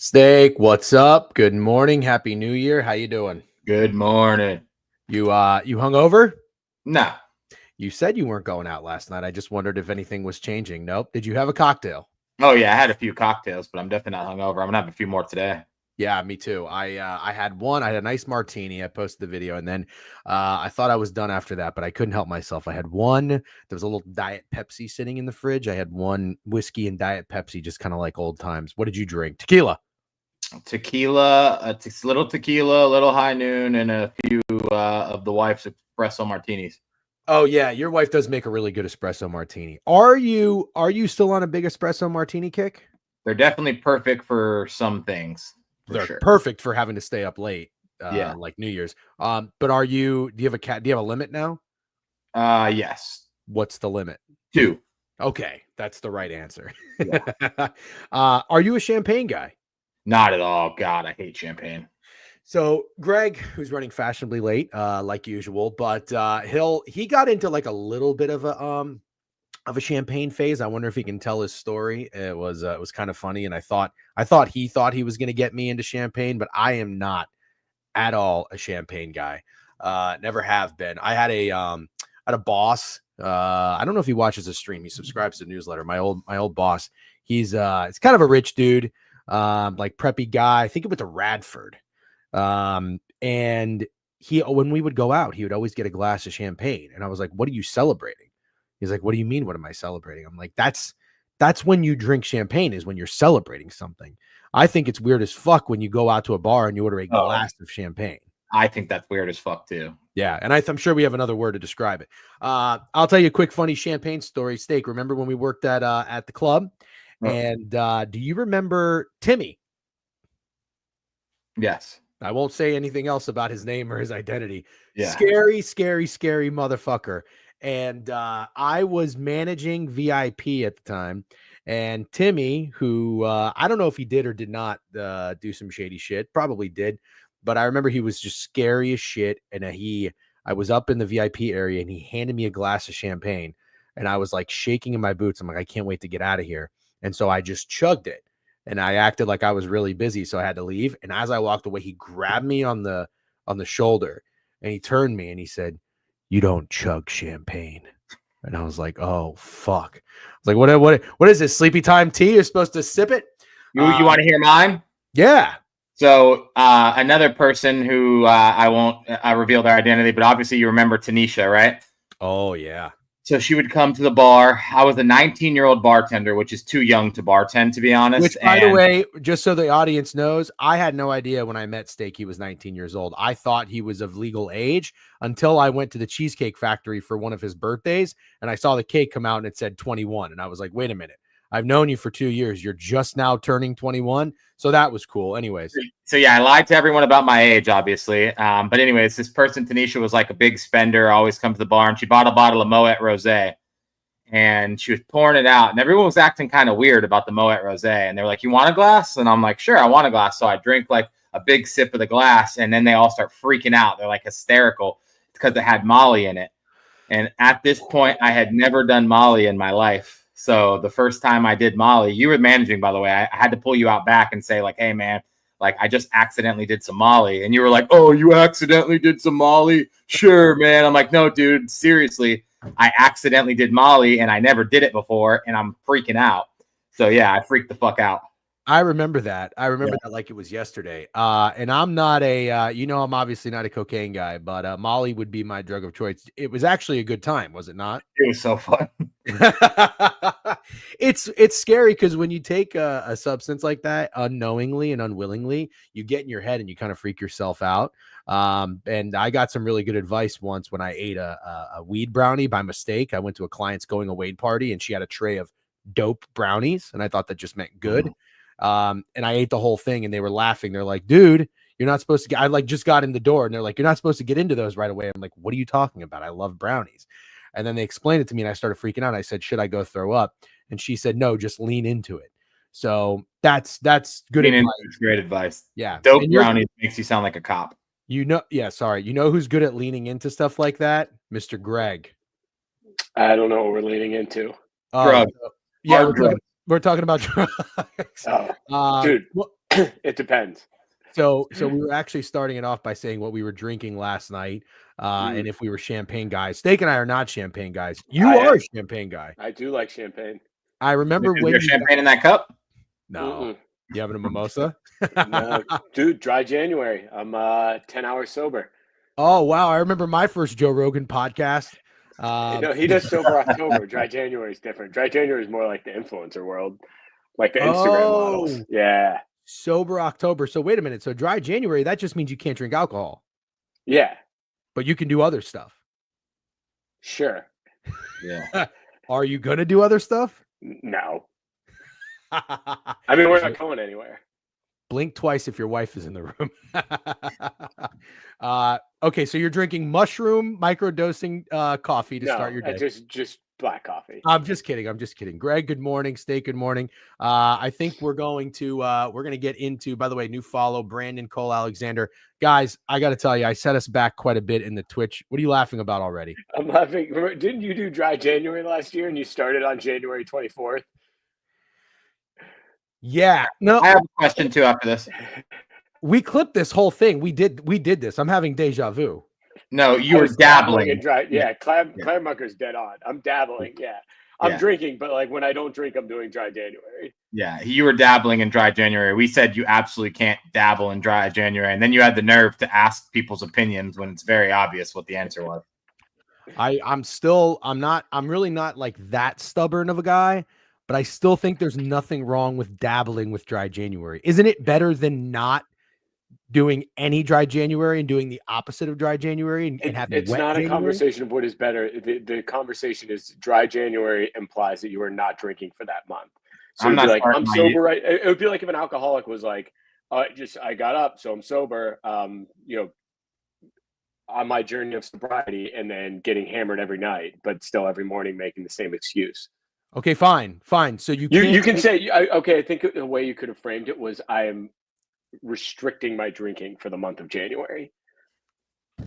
Steak, what's up? Good morning. Happy New Year. How you doing? Good morning. You hungover? No. You said you weren't going out last night. I just wondered if anything was changing. Nope. Did you have a cocktail? Oh yeah, I had a few cocktails, but I'm definitely not hungover. I'm gonna have a few more today. Yeah, me too. I had one. I had a nice martini. I posted the video, and then I thought I was done after that, but I couldn't help myself. I had one. There was a little Diet Pepsi sitting in the fridge. I had one whiskey and Diet Pepsi, just kind of like old times. What did you drink? Tequila. Tequila, a little tequila, a little high noon, and a few of the wife's espresso martinis. Oh yeah, your wife does make a really good espresso martini. Are you still on a big espresso martini kick? They're definitely perfect for some things. They're sure. Perfect for having to stay up late, yeah, like New Year's. But do you have a limit now? Yes. What's the limit? 2. Okay, that's the right answer. Yeah. Are you a champagne guy? Not at all. God, I hate champagne. So Greg, who's running fashionably late, like usual, but he got into like a little bit of a champagne phase. I wonder if he can tell his story. It was kind of funny, and I thought he was going to get me into champagne, but I am not at all a champagne guy. Never have been. I had a boss. I don't know if he watches the stream. He subscribes to the newsletter. My old boss. It's kind of a rich dude, like preppy guy. I think it went to Radford. And when we would go out, he would always get a glass of champagne. And I was like, what are you celebrating? He's like, what do you mean? What am I celebrating? I'm like, that's when you drink champagne, is when you're celebrating something. I think it's weird as fuck when you go out to a bar and you order a glass of champagne. I think that's weird as fuck too. Yeah, and I'm sure we have another word to describe it. I'll tell you a quick funny champagne story. Steak, remember when we worked at the club? And do you remember Timmy? Yes. I won't say anything else about his name or his identity. Yeah. Scary, scary, scary motherfucker. And I was managing VIP at the time. And Timmy, who I don't know if he did or did not do some shady shit, probably did. But I remember he was just scary as shit. And I was up in the VIP area and he handed me a glass of champagne. And I was like shaking in my boots. I'm like, I can't wait to get out of here. And so I just chugged it. And I acted like I was really busy, so I had to leave. And as I walked away, he grabbed me on the shoulder and he turned me and he said, "You don't chug champagne." And I was like, "Oh fuck!" I was like, "What is this? Sleepy time tea? You're supposed to sip it?" You want to hear mine? Yeah. So another person who I won't reveal their identity, but obviously you remember Tanisha, right? Oh yeah. So she would come to the bar. I was a 19-year-old bartender, which is too young to bartend, to be honest. Which, by the way, just so the audience knows, I had no idea when I met Steak he was 19 years old. I thought he was of legal age until I went to the Cheesecake Factory for one of his birthdays, and I saw the cake come out and it said 21. And I was like, wait a minute. I've known you for 2 years. You're just now turning 21. So that was cool. Anyways. So yeah, I lied to everyone about my age, obviously. But anyways, this person, Tanisha, was like a big spender, always come to the bar, and she bought a bottle of Moet Rosé. And she was pouring it out, and everyone was acting kind of weird about the Moet Rosé. And they were like, "You want a glass?" And I'm like, "Sure, I want a glass." So I drink like a big sip of the glass, and then they all start freaking out. They're like hysterical because it had Molly in it. And at this point, I had never done Molly in my life. So the first time I did Molly, you were managing, by the way. I had to pull you out back and say, like, "Hey, man, like I just accidentally did some Molly." And you were like, "Oh, you accidentally did some Molly?" "Sure, man." I'm like, "No, dude, seriously. I accidentally did Molly and I never did it before and I'm freaking out." So yeah, I freaked the fuck out. I remember that. I remember that like it was yesterday. And I'm not I'm obviously not a cocaine guy, but Molly would be my drug of choice. It was actually a good time, was it not? It was so fun. It's scary because when you take a substance like that unknowingly and unwillingly, you get in your head and you kind of freak yourself out. And I got some really good advice once when I ate a weed brownie by mistake. I went to a client's going away party and she had a tray of dope brownies, and I thought that just meant good. And I ate the whole thing and they were laughing. They're like, "Dude, you're not supposed to get," I like just got in the door and they're like, "You're not supposed to get into those right away." I'm like, "What are you talking about? I love brownies." And then they explained it to me and I started freaking out. I said, "Should I go throw up?" And she said, "No, just lean into it." So that's good advice. Great advice. Yeah. Dope brownies makes you sound like a cop. Sorry. You know who's good at leaning into stuff like that? Mr. Greg. I don't know what we're leaning into. Drugs. Yeah, we're talking about drugs. Dude, it depends. So we were actually starting it off by saying what we were drinking last night, and if we were champagne guys. Steak and I are not champagne guys. You are a champagne guy. I do like champagne. I remember when there's champagne in that cup. No, you having a mimosa? No, dude. Dry January. I'm 10 hours sober. Oh wow! I remember my first Joe Rogan podcast. No, he does sober October. Dry January is different. Dry January is more like the influencer world, like the Instagram models. Yeah. Sober October. So wait a minute. So dry January, that just means you can't drink alcohol. Yeah. But you can do other stuff. Sure. Yeah. Are you going to do other stuff? No. I mean, we're not going anywhere. Blink twice if your wife is in the room. Okay, so you're drinking mushroom microdosing coffee to start your day. Just black coffee. I'm just kidding. Greg, good morning. Steak, good morning. I think we're going to get into, by the way, new follow, Brandon Cole Alexander. Guys, I got to tell you, I set us back quite a bit in the Twitch. What are you laughing about already? I'm laughing. Remember, didn't you do dry January last year and you started on January 24th? Yeah. No, I have a question too after this. we clipped this whole thing. We did this. I'm having deja vu. No, you were dabbling. In dry. Yeah, Claire Mucker's dead on. I'm dabbling. Yeah. I'm drinking, but like when I don't drink, I'm doing dry January. Yeah, you were dabbling in dry January. We said you absolutely can't dabble in dry January, and then you had the nerve to ask people's opinions when it's very obvious what the answer was. I'm really not like that stubborn of a guy, but I still think there's nothing wrong with dabbling with dry January. Isn't it better than not doing any dry January and doing the opposite of dry January and having it's wet not January? A conversation of what is better. The conversation is dry January implies that you are not drinking for that month. So I'm sober, right? It would be like if an alcoholic was like, I got up, so I'm sober, on my journey of sobriety, and then getting hammered every night, but still every morning making the same excuse. Okay, fine. So you can say, okay, I think the way you could have framed it was I am restricting my drinking for the month of January.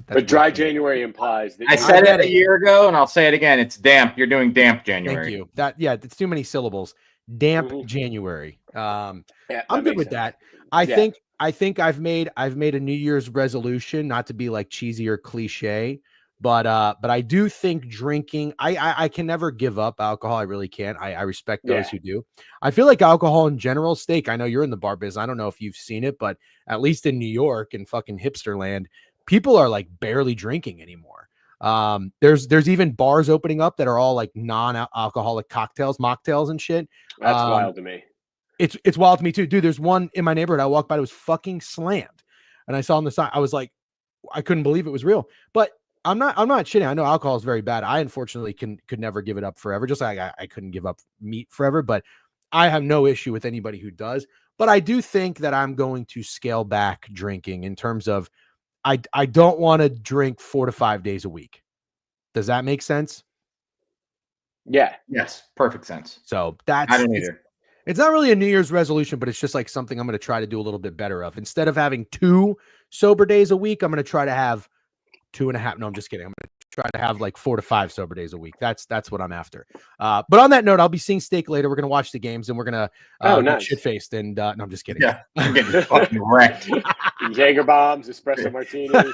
But dry January implies that I said it a year ago, and I'll say it again. It's damp. You're doing damp January. Thank you. It's too many syllables. Damp January. I'm good with that. I think I've made a New Year's resolution not to be like cheesy or cliche, but I do think drinking. I can never give up alcohol. I really can't. I respect those who do. I feel like alcohol in general, Steak, I know you're in the bar business. I don't know if you've seen it, but at least in New York and fucking hipster land, people are like barely drinking anymore. There's even bars opening up that are all like non-alcoholic cocktails, mocktails and shit. That's wild to me. It's wild to me too, dude. There's one in my neighborhood. I walked by, it was fucking slammed, and I saw on the side. I was like, I couldn't believe it was real. But I'm not shitting. I know alcohol is very bad. I unfortunately could never give it up forever. Just like I couldn't give up meat forever. But I have no issue with anybody who does. But I do think that I'm going to scale back drinking in terms of I don't want to drink 4 to 5 days a week. Does that make sense? Yeah. Yes. Perfect sense. So I don't either. It's not really a New Year's resolution, but it's just like something I'm going to try to do a little bit better of. Instead of having 2 sober days a week, I'm going to try to have 2.5. No, I'm just kidding. I'm going to try to have like 4 to 5 sober days a week. That's what I'm after. But on that note, I'll be seeing Steak later. We're going to watch the games and we're going to get shit-faced. And no, I'm just kidding. Yeah, I'm getting fucking wrecked. Jaeger bombs, espresso martinis.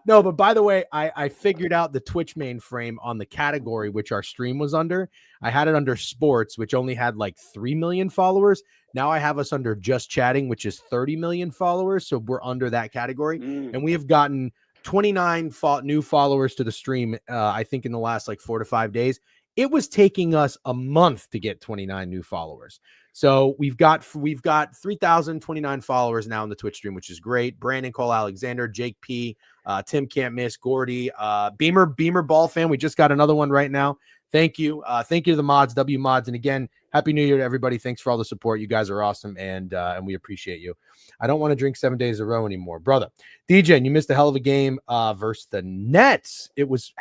No, but by the way, I figured out the Twitch mainframe on the category which our stream was under. I had it under sports, which only had like 3 million followers. Now I have us under just chatting, which is 30 million followers. So we're under that category. And we have gotten 29 new followers to the stream. I think in the last like 4 to 5 days. It was taking us a month to get 29 new followers. So we've got 3,029 followers now in the Twitch stream, which is great. Brandon Cole Alexander, Jake P, Tim Can't Miss, Gordy, Beamer Ball fan. We just got another one right now. Thank you. Thank you to the mods, W mods. And again, Happy New Year to everybody. Thanks for all the support. You guys are awesome. And we appreciate you. I don't want to drink 7 days in a row anymore, brother. Degen, you missed a hell of a game versus the Nets. It was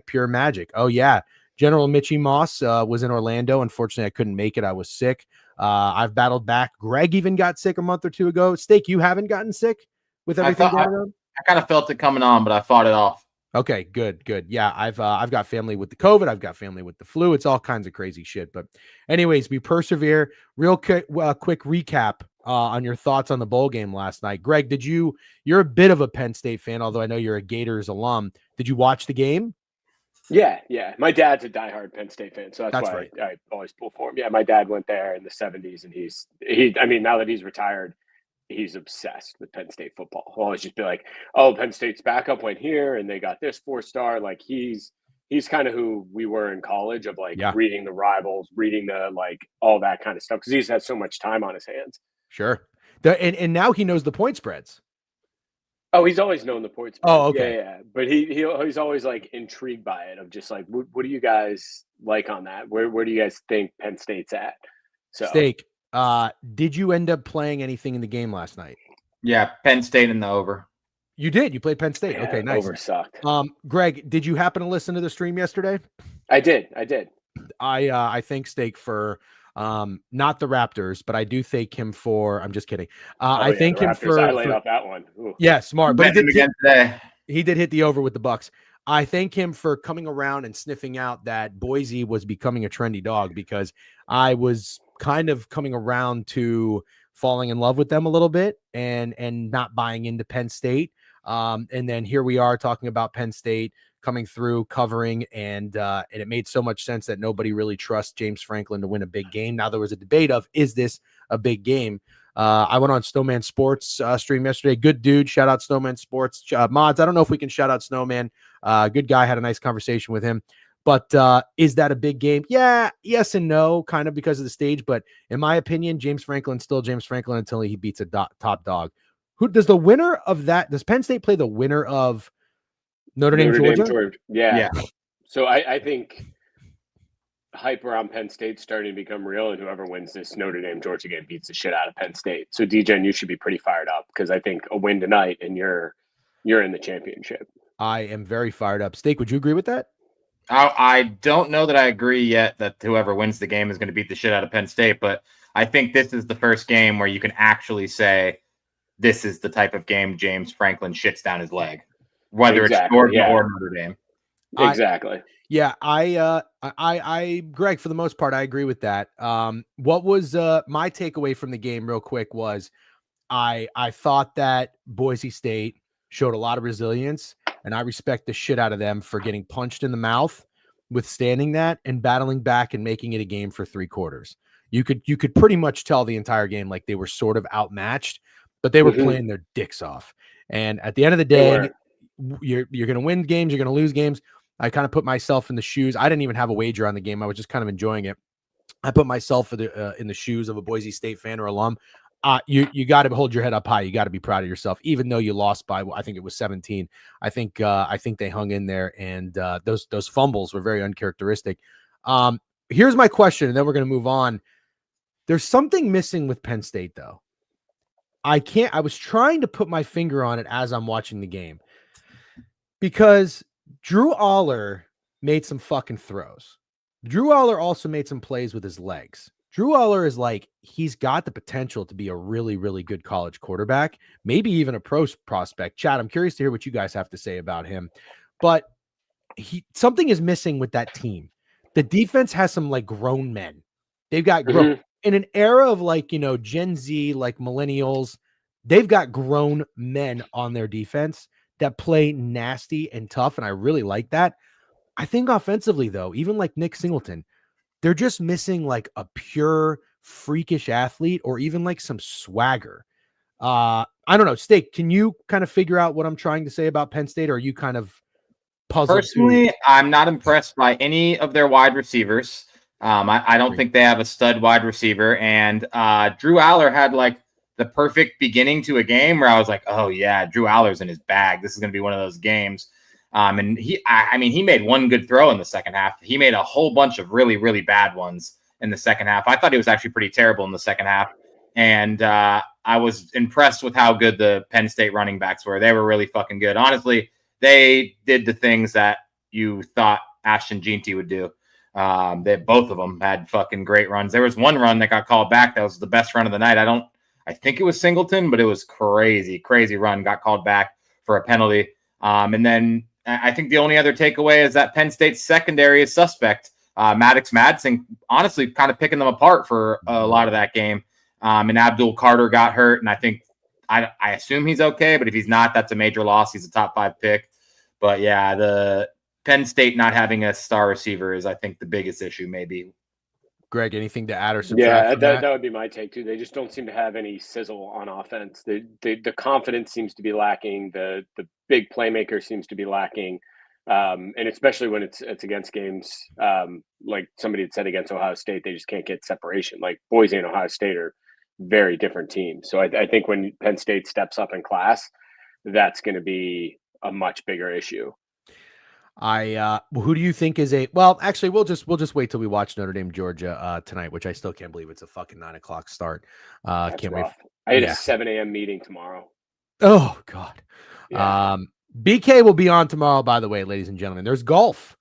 #pure magic. Oh yeah. General Mitchie Moss was in Orlando. Unfortunately, I couldn't make it. I was sick. I've battled back. Greg even got sick a month or two ago. Steak, you haven't gotten sick with everything going on? I kind of felt it coming on, but I fought it off. Okay, good. Yeah, I've got family with the COVID. I've got family with the flu. It's all kinds of crazy shit. But anyways, we persevere. Real quick recap on your thoughts on the bowl game last night. Greg, you're a bit of a Penn State fan, although I know you're a Gators alum. Did you watch the game? Yeah. My dad's a diehard Penn State fan, so that's why right. I always pull for him. Yeah, my dad went there in the 70s, and now that he's retired, he's obsessed with Penn State football. He'll always just be like, "Oh, Penn State's backup went here, and they got this 4-star." Like he's kind of who we were in college, of like reading the rivals, reading the like all that kind of stuff, because he's had so much time on his hands. Sure, and now he knows the point spreads. Oh, he's always known the points. Oh, okay. Yeah. But he's always like intrigued by it, of just like, what do you guys like on that? Where do you guys think Penn State's at? So Steak, did you end up playing anything in the game last night? Yeah, Penn State in the over. You did. You played Penn State. Yeah, Okay, nice. over sucked. Greg, did you happen to listen to the stream yesterday? I did. I thank Steak for not the Raptors, but I do thank him for. I'm just kidding. I thank the him Raptors. I for laid off that one. Ooh. yeah, smart. But Betting him again today. He did hit the over with the Bucks. I thank him for coming around and sniffing out that Boise was becoming a trendy dog, because I was kind of coming around to falling in love with them a little bit and not buying into Penn State. And then here we are talking about Penn State coming through, covering, and it made so much sense that nobody really trusts James Franklin to win a big game. Now there was a debate of, is this a big game? I went on Snowman Sports stream yesterday. Good dude. Shout out Snowman Sports. Mods, I don't know if we can shout out Snowman. Good guy. Had a nice conversation with him. But is that a big game? Yeah, yes and no, kind of because of the stage. But in my opinion, James Franklin's still James Franklin until he beats a top dog. Who does the winner of that? Does Penn State play the winner of Notre Dame, Georgia? Yeah. So I think hype around Penn State starting to become real, and whoever wins this Notre Dame Georgia game beats the shit out of Penn State. So Degen, you should be pretty fired up, because I think a win tonight and you're in the championship. I am very fired up. Steak, would you agree with that? I don't know that I agree yet that whoever wins the game is going to beat the shit out of Penn State, but I think this is the first game where you can actually say this is the type of game James Franklin shits down his leg, whether it's Georgia or Notre Dame. Exactly. Yeah, I, Greg, for the most part, I agree with that. What was my takeaway from the game, real quick, was I thought that Boise State showed a lot of resilience, and I respect the shit out of them for getting punched in the mouth, withstanding that, and battling back and making it a game for 3 quarters. You could pretty much tell the entire game like they were sort of outmatched, but they were playing their dicks off. And at the end of the day, you're going to win games, you're going to lose games. I kind of put myself in the shoes. I didn't even have a wager on the game. I was just kind of enjoying it. I put myself in the shoes of a Boise State fan or alum. You got to hold your head up high. You got to be proud of yourself, even though you lost by, I think it was 17. I think they hung in there, and those fumbles were very uncharacteristic. Here's my question, and then we're going to move on. There's something missing with Penn State, though. I was trying to put my finger on it as I'm watching the game, because Drew Aller made some fucking throws. Drew Aller also made some plays with his legs. Drew Aller is like, he's got the potential to be a really, really good college quarterback, maybe even a pro prospect. Chad, I'm curious to hear what you guys have to say about him. But something is missing with that team. The defense has some like grown men. They've got grown in an era of like, Gen Z, like millennials. They've got grown men on their defense that play nasty and tough, and I really like that. I think offensively, though, even like Nick Singleton, they're just missing like a pure freakish athlete or even like some swagger. I don't know. Steak, can you kind of figure out what I'm trying to say about Penn State, or are you kind of puzzled? Personally, I'm not impressed by any of their wide receivers. I don't think they have a stud wide receiver, and Drew Aller had like the perfect beginning to a game where I was like, oh yeah, Drew Aller's in his bag. This is going to be one of those games. And he made one good throw in the second half. He made a whole bunch of really, really bad ones in the second half. I thought he was actually pretty terrible in the second half. And I was impressed with how good the Penn State running backs were. They were really fucking good. Honestly, they did the things that you thought Ashton Jeanty would do. Both of them had fucking great runs. There was one run that got called back. That was the best run of the night. I think it was Singleton, but it was crazy run. Got called back for a penalty. And then I think the only other takeaway is that Penn State's secondary is suspect. Maddox Madsen, honestly, kind of picking them apart for a lot of that game. And Abdul Carter got hurt, and I think I assume he's okay, but if he's not, that's a major loss. He's a top 5 pick. But yeah, the Penn State not having a star receiver is, I think, the biggest issue, maybe. Greg, anything to add or subtract? Yeah, that would be my take too. They just don't seem to have any sizzle on offense. The confidence seems to be lacking. The big playmaker seems to be lacking, and especially when it's against games like somebody had said against Ohio State, they just can't get separation. Like Boise and Ohio State are very different teams. So I think when Penn State steps up in class, that's going to be a much bigger issue. Who do you think is well, actually, we'll just wait till we watch Notre Dame, Georgia, tonight, which I still can't believe it's a fucking 9:00 start. Can't wait. rough. I had a 7 a.m. meeting tomorrow. Oh God. Yeah. BK will be on tomorrow, by the way, ladies and gentlemen. There's golf.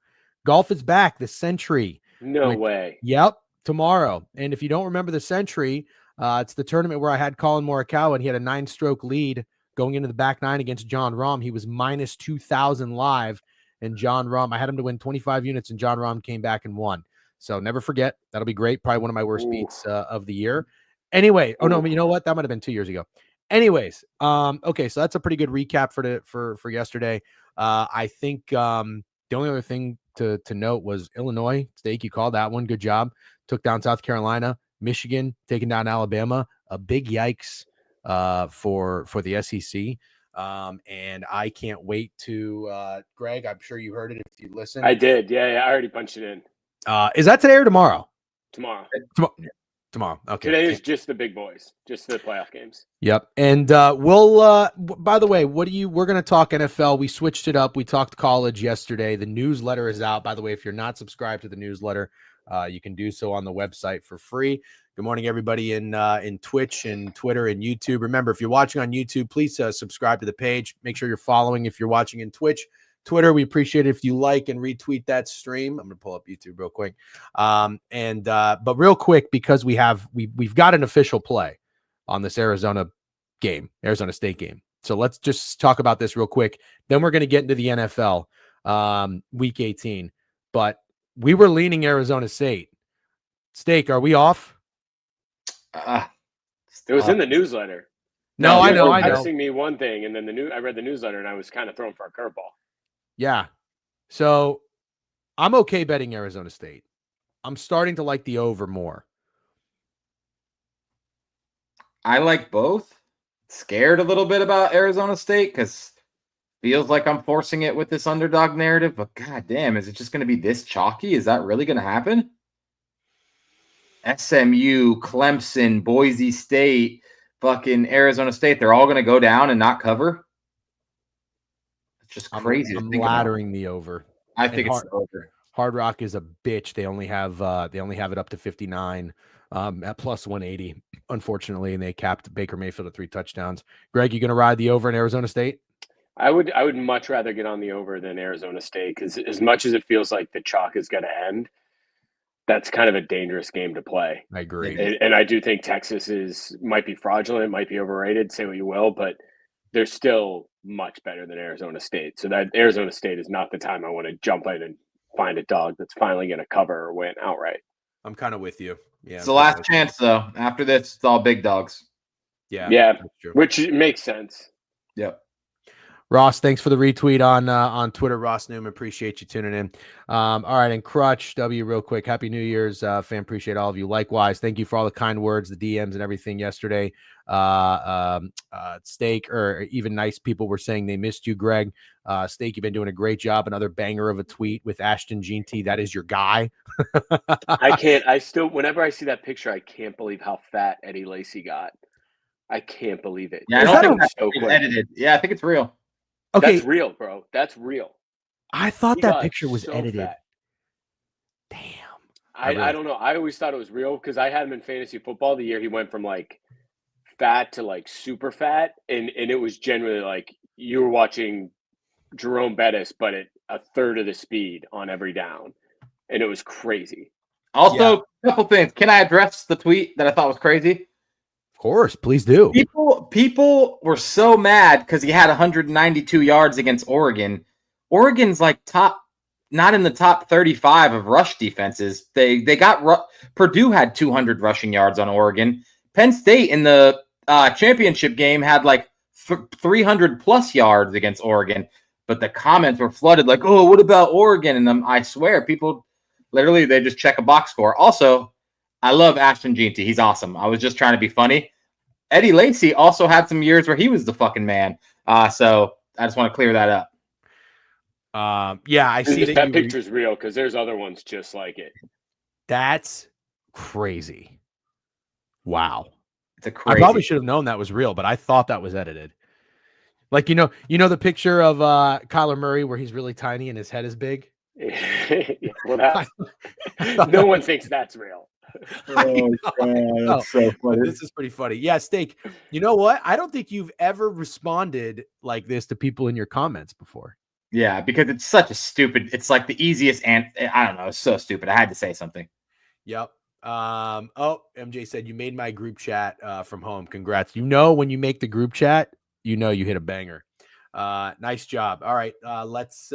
Golf is back. The Century. No way. Yep, tomorrow. And if you don't remember the Century, it's the tournament where I had Colin Morikawa, and he had a 9-stroke lead going into the back nine against John Rahm. He was minus 2,000 live, and John Rahm, I had him to win 25 units, and John Rahm came back and won. So never forget. That'll be great. Probably one of my worst beats of the year. Anyway, no, you know what? That might have been 2 years ago. Anyways, okay, so that's a pretty good recap for yesterday. I think the only other thing to note was Illinois. Steak, you called that one. Good job. Took down South Carolina. Michigan taking down Alabama. A big yikes for the SEC. And I can't wait to Greg, I'm sure you heard it if you listened. I did. Yeah, I already punched it in. Is that today or tomorrow? Tomorrow. Tomorrow. Okay. Today is just the big boys, just the playoff games. Yep. And we'll by the way, we're going to talk NFL. We switched it up. We talked college yesterday. The newsletter is out. By the way, if you're not subscribed to the newsletter, you can do so on the website for free. Good morning, everybody in Twitch and Twitter and YouTube. Remember, if you're watching on YouTube, please subscribe to the page. Make sure you're following if you're watching in Twitter, we appreciate it if you like and retweet that stream. I'm going to pull up YouTube real quick. But real quick, because we've got an official play on this Arizona State game. So let's just talk about this real quick. Then we're going to get into the NFL week 18. But we were leaning Arizona State. Steak, are we off? It was in the newsletter. No, I know. Texting me one thing, and then I read the newsletter, and I was kind of thrown for a curveball. Yeah. So I'm okay betting Arizona State. I'm starting to like the over more. I like both. Scared a little bit about Arizona State because feels like I'm forcing it with this underdog narrative, but goddamn, is it just going to be this chalky? Is that really going to happen? SMU, Clemson, Boise State, fucking Arizona State, they're all going to go down and not cover? Just crazy. I'm laddering the over. I think it's over. Hard Rock is a bitch. They only have it up to 59 at plus 180, unfortunately, and they capped Baker Mayfield at 3 touchdowns. Greg, you going to ride the over in Arizona State? I would much rather get on the over than Arizona State because as much as it feels like the chalk is going to end, that's kind of a dangerous game to play. I agree. And I do think Texas might be fraudulent, might be overrated, say what you will, but they're still much better than Arizona State. So that Arizona State is not the time I want to jump in and find a dog that's finally going to cover or win outright. I'm kind of with you. Yeah. It's the last chance, though. After this, it's all big dogs. Yeah. Which makes sense. Yep. Ross, thanks for the retweet on Twitter. Ross Newman, appreciate you tuning in. All right, and Crutch W, real quick. Happy New Year's, fam. Appreciate all of you. Likewise, thank you for all the kind words, the DMs, and everything yesterday. Steak, or even nice people were saying they missed you, Greg. Steak, you've been doing a great job. Another banger of a tweet with Ashton Jeanty. That is your guy. Whenever I see that picture, I can't believe how fat Eddie Lacy got. I can't believe it. Yeah, I don't think that's so edited. Yeah, I think it's real. Okay, that's real, bro. That's real. I thought that picture was edited. Fat. Damn. I don't know. I always thought it was real because I had him in fantasy football the year he went from like fat to like super fat, and it was generally like you were watching Jerome Bettis, but at a third of the speed on every down, and it was crazy. Also, a couple things. Can I address the tweet that I thought was crazy? Of course, please do. People were so mad because he had 192 yards against Oregon. Oregon's like not in the top 35 of rush defenses. They got Purdue had 200 rushing yards on Oregon. Penn State in the championship game had like 300 plus yards against Oregon. But the comments were flooded like, "Oh, what about Oregon?" And I swear, people literally they just check a box score. Also, I love Ashton Jeanty. He's awesome. I was just trying to be funny. Eddie Lacy also had some years where he was the fucking man. So I just want to clear that up. Yeah, I see that picture's real because there's other ones just like it. That's crazy. Wow. It's a crazy. I probably should have known that was real, but I thought that was edited. Like, you know the picture of Kyler Murray where he's really tiny and his head is big? Well, no one thinks that's real. Oh, God, that's so funny. This is pretty funny. Yeah, Steak. You know what? I don't think you've ever responded like this to people in your comments before. Yeah, because it's such a stupid. It's like the easiest, and I don't know. It's so stupid. I had to say something. Yep. MJ said you made my group chat from home. Congrats. You know, when you make the group chat, you know you hit a banger. Nice job. All right, let's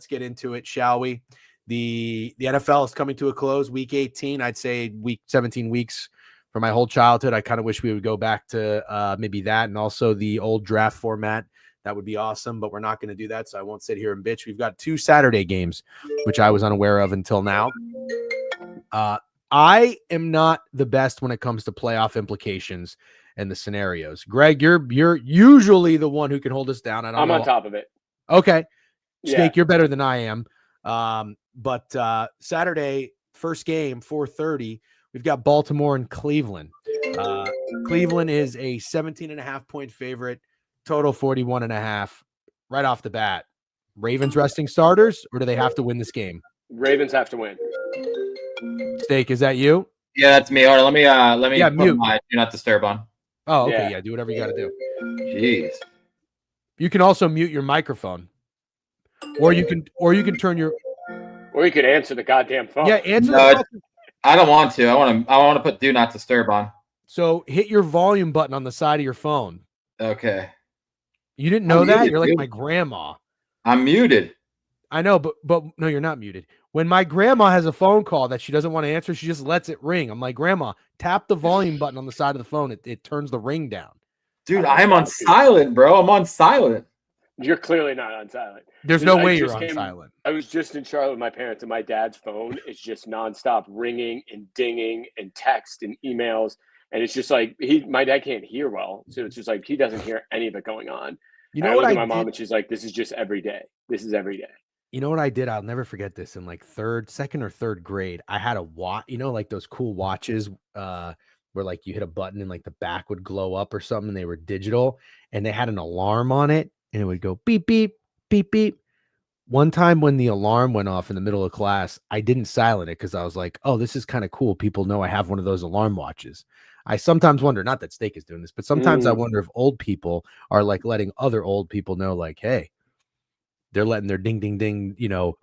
get into it, shall we? The NFL is coming to a close. Week 18, I'd say week 17 weeks for my whole childhood. I kind of wish we would go back to maybe that, and also the old draft format. That would be awesome, but we're not going to do that, so I won't sit here and bitch. We've got 2 Saturday games, which I was unaware of until now. I am not the best when it comes to playoff implications and the scenarios. Greg, you're usually the one who can hold us down. I'm on top of it. Okay. Yeah. Steak, you're better than I am. But Saturday, first game, 4:30, we've got Baltimore and Cleveland. Cleveland is a 17.5 point favorite, total 41.5 right off the bat. Ravens resting starters, or do they have to win this game? Ravens have to win. Steak, is that you? Yeah, that's me. All right, let me put mute. my do not disturb on. Oh, okay. Yeah, do whatever you got to do. Jeez. You can also mute your microphone, or you can turn your. Or you could answer the goddamn phone. Yeah, answer No, the phone. I don't want to. I want to put do not disturb on. So hit your volume button on the side of your phone. Okay. You didn't know I'm that? muted, You're like dude. my grandma. I'm muted. I know, but no, you're not muted. When my grandma has a phone call that she doesn't want to answer, she just lets it ring. I'm like, Grandma, tap the volume button on the side of the phone. It turns the ring down. Dude, I'm on silent, bro. I'm on silent. You're clearly not on silent. There's no way you're on silent. I was just in Charlotte with my parents, and my dad's phone is just nonstop ringing and dinging and text and emails. And it's just like my dad can't hear well. So it's just like he doesn't hear any of it going on. You know I what look I at my mom did? and she's like, this is just every day. This is every day. You know what I did? I'll never forget this. In like second or third grade, I had a watch, like those cool watches where like you hit a button and like the back would glow up or something, and they were digital, and they had an alarm on it, and it would go beep, beep, beep, beep. One time when the alarm went off in the middle of class, I didn't silent it because I was like, oh, this is kind of cool. People know I have one of those alarm watches. I sometimes wonder, not that Steak is doing this, but sometimes I wonder if old people are like letting other old people know, like, hey, they're letting their ding, ding, ding,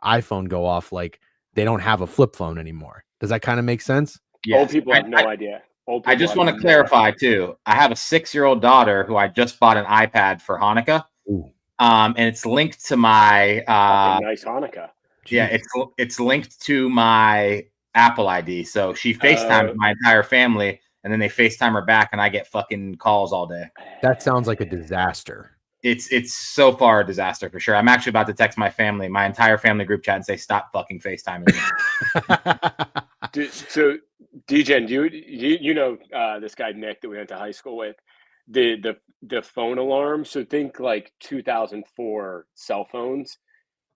iPhone go off like they don't have a flip phone anymore. Does that kind of make sense? Yes. Old people have no idea. I just want to clarify too. I have a 6-year-old daughter who I just bought an iPad for Hanukkah. Ooh. And it's linked to my nice Hanukkah. Yeah, it's linked to my Apple ID. So she FaceTimes my entire family, and then they FaceTime her back, and I get fucking calls all day. That sounds like a disaster. It's so far a disaster for sure. I'm actually about to text my family, my entire family group chat, and say, stop fucking FaceTiming me. So, Degen, you know this guy Nick that we went to high school with, the phone alarm. So think like 2004 cell phones.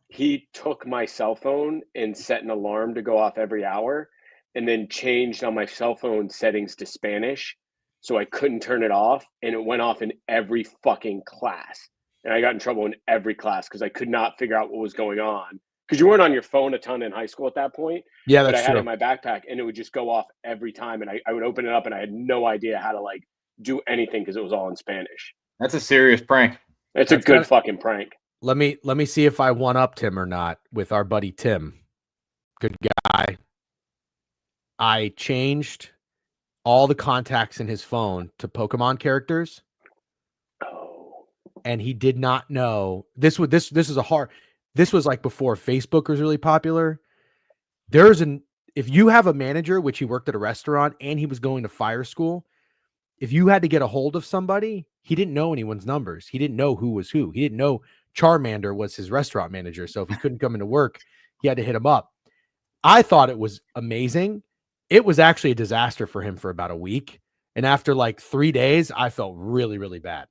He took my cell phone and set an alarm to go off every hour, and then changed on my cell phone settings to Spanish, so I couldn't turn it off, and it went off in every fucking class. And I got in trouble in every class because I could not figure out what was going on. Because you weren't on your phone a ton in high school at that point. Yeah, that's but I had true. it in my backpack, and it would just go off every time. And I would open it up, and I had no idea how to like do anything because it was all in Spanish. That's a serious prank. That's a good fucking prank. Let me see if I one-upped him or not with our buddy Tim. Good guy. I changed all the contacts in his phone to Pokemon characters. Oh. And he did not know this was like before Facebook was really popular. If you have a manager, which he worked at a restaurant and he was going to fire school, if you had to get a hold of somebody, he didn't know anyone's numbers. He didn't know who was who. He didn't know Charmander was his restaurant manager. So if he couldn't come into work, he had to hit him up. I thought it was amazing. It was actually a disaster for him for about a week. And after like 3 days, I felt really, really bad.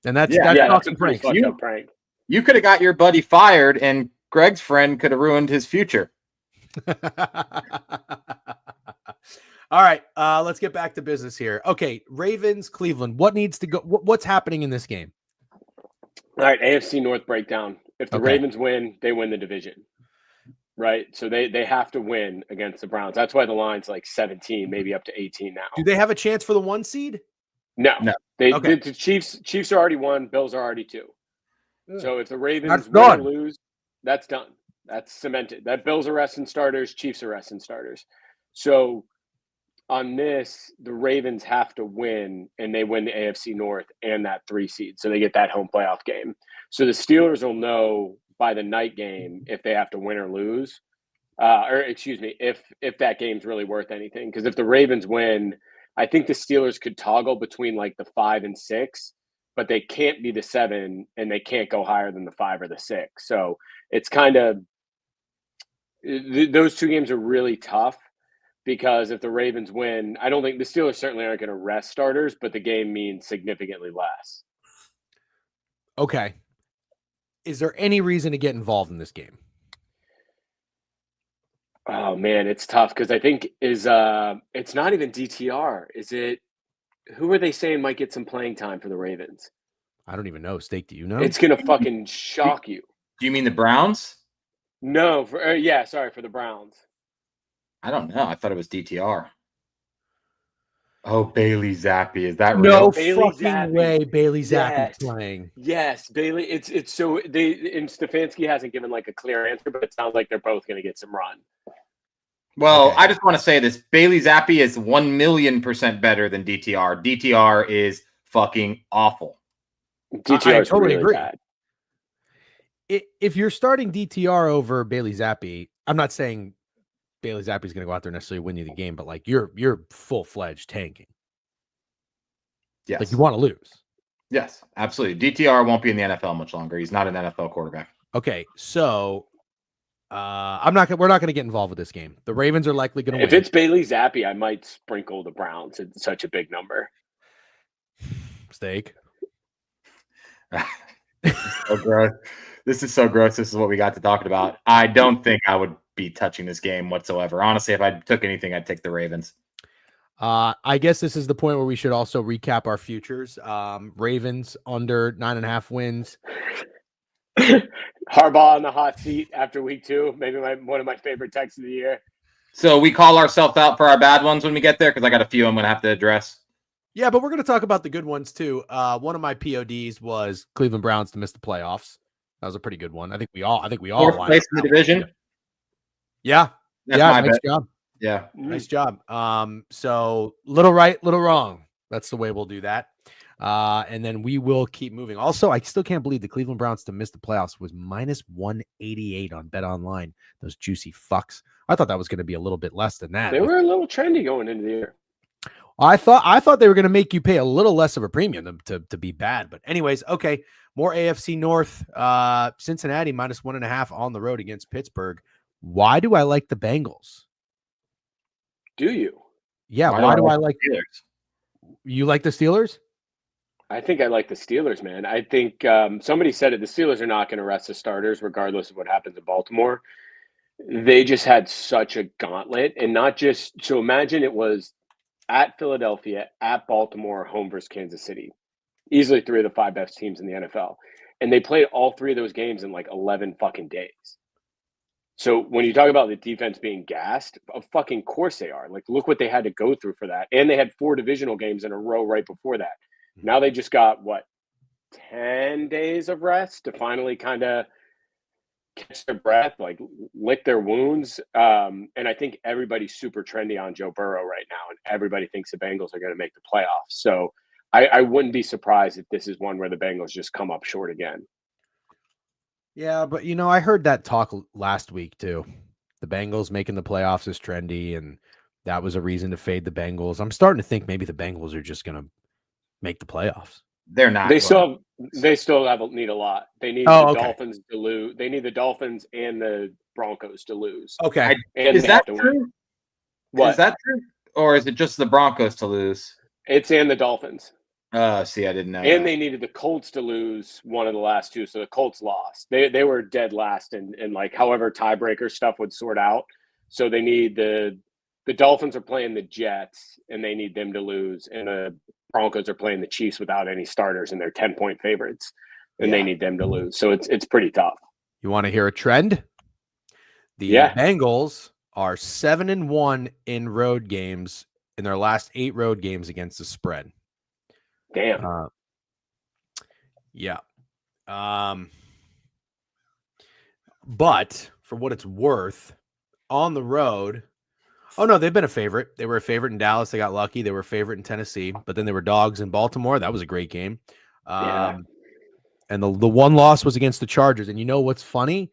And that's a pretty fucked up prank. You could have got your buddy fired, and Greg's friend could have ruined his future. All right, let's get back to business here. Okay, Ravens, Cleveland. What needs to go? What's happening in this game? All right, AFC North breakdown. If the Ravens win, they win the division. right? So they have to win against the Browns. That's why the line's like 17, maybe up to 18 now. Do they have a chance for the 1 seed? No. Okay. The Chiefs are already 1, Bills are already 2. So if the Ravens That's win or done. lose, that's done. That's cemented. That Bills are resting starters, Chiefs are resting starters. So on this, the Ravens have to win, and they win the AFC North and that 3 seed. So they get that home playoff game. So the Steelers will know by the night game if they have to win or lose. Or excuse me, if that game's really worth anything. Because if the Ravens win, I think the Steelers could toggle between like the 5 and 6, but they can't be the 7, and they can't go higher than the 5 or the 6. So it's kind of those 2 games are really tough. Because if the Ravens win, I don't think the Steelers certainly aren't going to rest starters, but the game means significantly less. Okay. Is there any reason to get involved in this game? Oh man, it's tough because I think it's not even DTR. Is it? Who are they saying might get some playing time for the Ravens? I don't even know. Steak, do you know? It's gonna fucking shock you. Do you mean the Browns? No, for for the Browns. I don't know. I thought it was DTR. Oh, Bailey Zappi. Is that No real? Bailey fucking Zappi. way Bailey Zappi's Yes. playing. Yes, Bailey. It's so and Stefanski hasn't given like a clear answer, but it sounds like they're both gonna get some run. Well, Okay. I just want to say this. Bailey Zappi is 1,000,000% better than DTR. DTR is fucking awful. DTR is totally really agree. bad. If you're starting DTR over Bailey Zappi, I'm not saying Bailey Zappi's going to go out there and necessarily win you the game, but like you're full-fledged tanking. Yes. Like you want to lose. Yes, absolutely. DTR won't be in the NFL much longer. He's not an NFL quarterback. Okay, so we're not going to get involved with this game. The Ravens are likely going to win. If it's Bailey Zappi, I might sprinkle the Browns. It's such a big number. Steak. So gross. This is so gross. This is what we got to talking about. I don't think I would be touching this game whatsoever. Honestly, if I took anything, I'd take the Ravens. I guess this is the point where we should also recap our futures. Ravens under 9.5 wins. Harbaugh on the hot seat after week 2. Maybe one of my favorite texts of the year. So we call ourselves out for our bad ones when we get there because I got a few I'm going to have to address. Yeah, but we're going to talk about the good ones too. One of my PODs was Cleveland Browns to miss the playoffs. That was a pretty good one. I think we all. Fourth place in the division. Yeah, That's my nice bet. job. Yeah, nice job. So little right, little wrong. That's the way we'll do that. And then we will keep moving. Also, I still can't believe the Cleveland Browns to miss the playoffs was minus 188 on Bet Online. Those juicy fucks. I thought that was going to be a little bit less than that. They were a little trendy going into the year. I thought they were going to make you pay a little less of a premium to be bad. But anyways, okay. More AFC North. Cincinnati minus 1.5 on the road against Pittsburgh. Why do I like the Bengals? Do you? Yeah. Why do I like Steelers? You like the Steelers? I think I like the Steelers, man. I think somebody said it. The Steelers are not going to rest the starters regardless of what happens in Baltimore. They just had such a gauntlet, and not just – so imagine it was at Philadelphia, at Baltimore, home versus Kansas City. Easily 3 of the 5 best teams in the NFL. And they played all 3 of those games in like 11 fucking days. So when you talk about the defense being gassed, of fucking course they are. Like, look what they had to go through for that. And they had 4 divisional games in a row right before that. Now they just got, 10 days of rest to finally kind of catch their breath, like lick their wounds. And I think everybody's super trendy on Joe Burrow right now, and everybody thinks the Bengals are going to make the playoffs. So I wouldn't be surprised if this is one where the Bengals just come up short again. Yeah, but I heard that talk last week too. The Bengals making the playoffs is trendy, and that was a reason to fade the Bengals. I'm starting to think maybe the Bengals are just going to make the playoffs. They're not. They still need a lot. They need the Dolphins to lose. They need the Dolphins and the Broncos to lose. Okay. Is that true? What? Is that true? Or is it just the Broncos to lose? It's and the Dolphins. See, I didn't know. And they needed the Colts to lose one of the last 2, so the Colts lost. They were dead last, and like however tiebreaker stuff would sort out. So they need the Dolphins are playing the Jets, and they need them to lose, and the Broncos are playing the Chiefs without any starters, and they're 10-point favorites, and they need them to lose. So it's pretty tough. You want to hear a trend? The Bengals are 7-1 in road games in their last 8 road games against the spread. Damn. Yeah. But for what it's worth, on the road, oh no, they've been a favorite. They were a favorite in Dallas. They got lucky. They were a favorite in Tennessee, but then they were dogs in Baltimore. That was a great game. And the one loss was against the Chargers. And you know what's funny?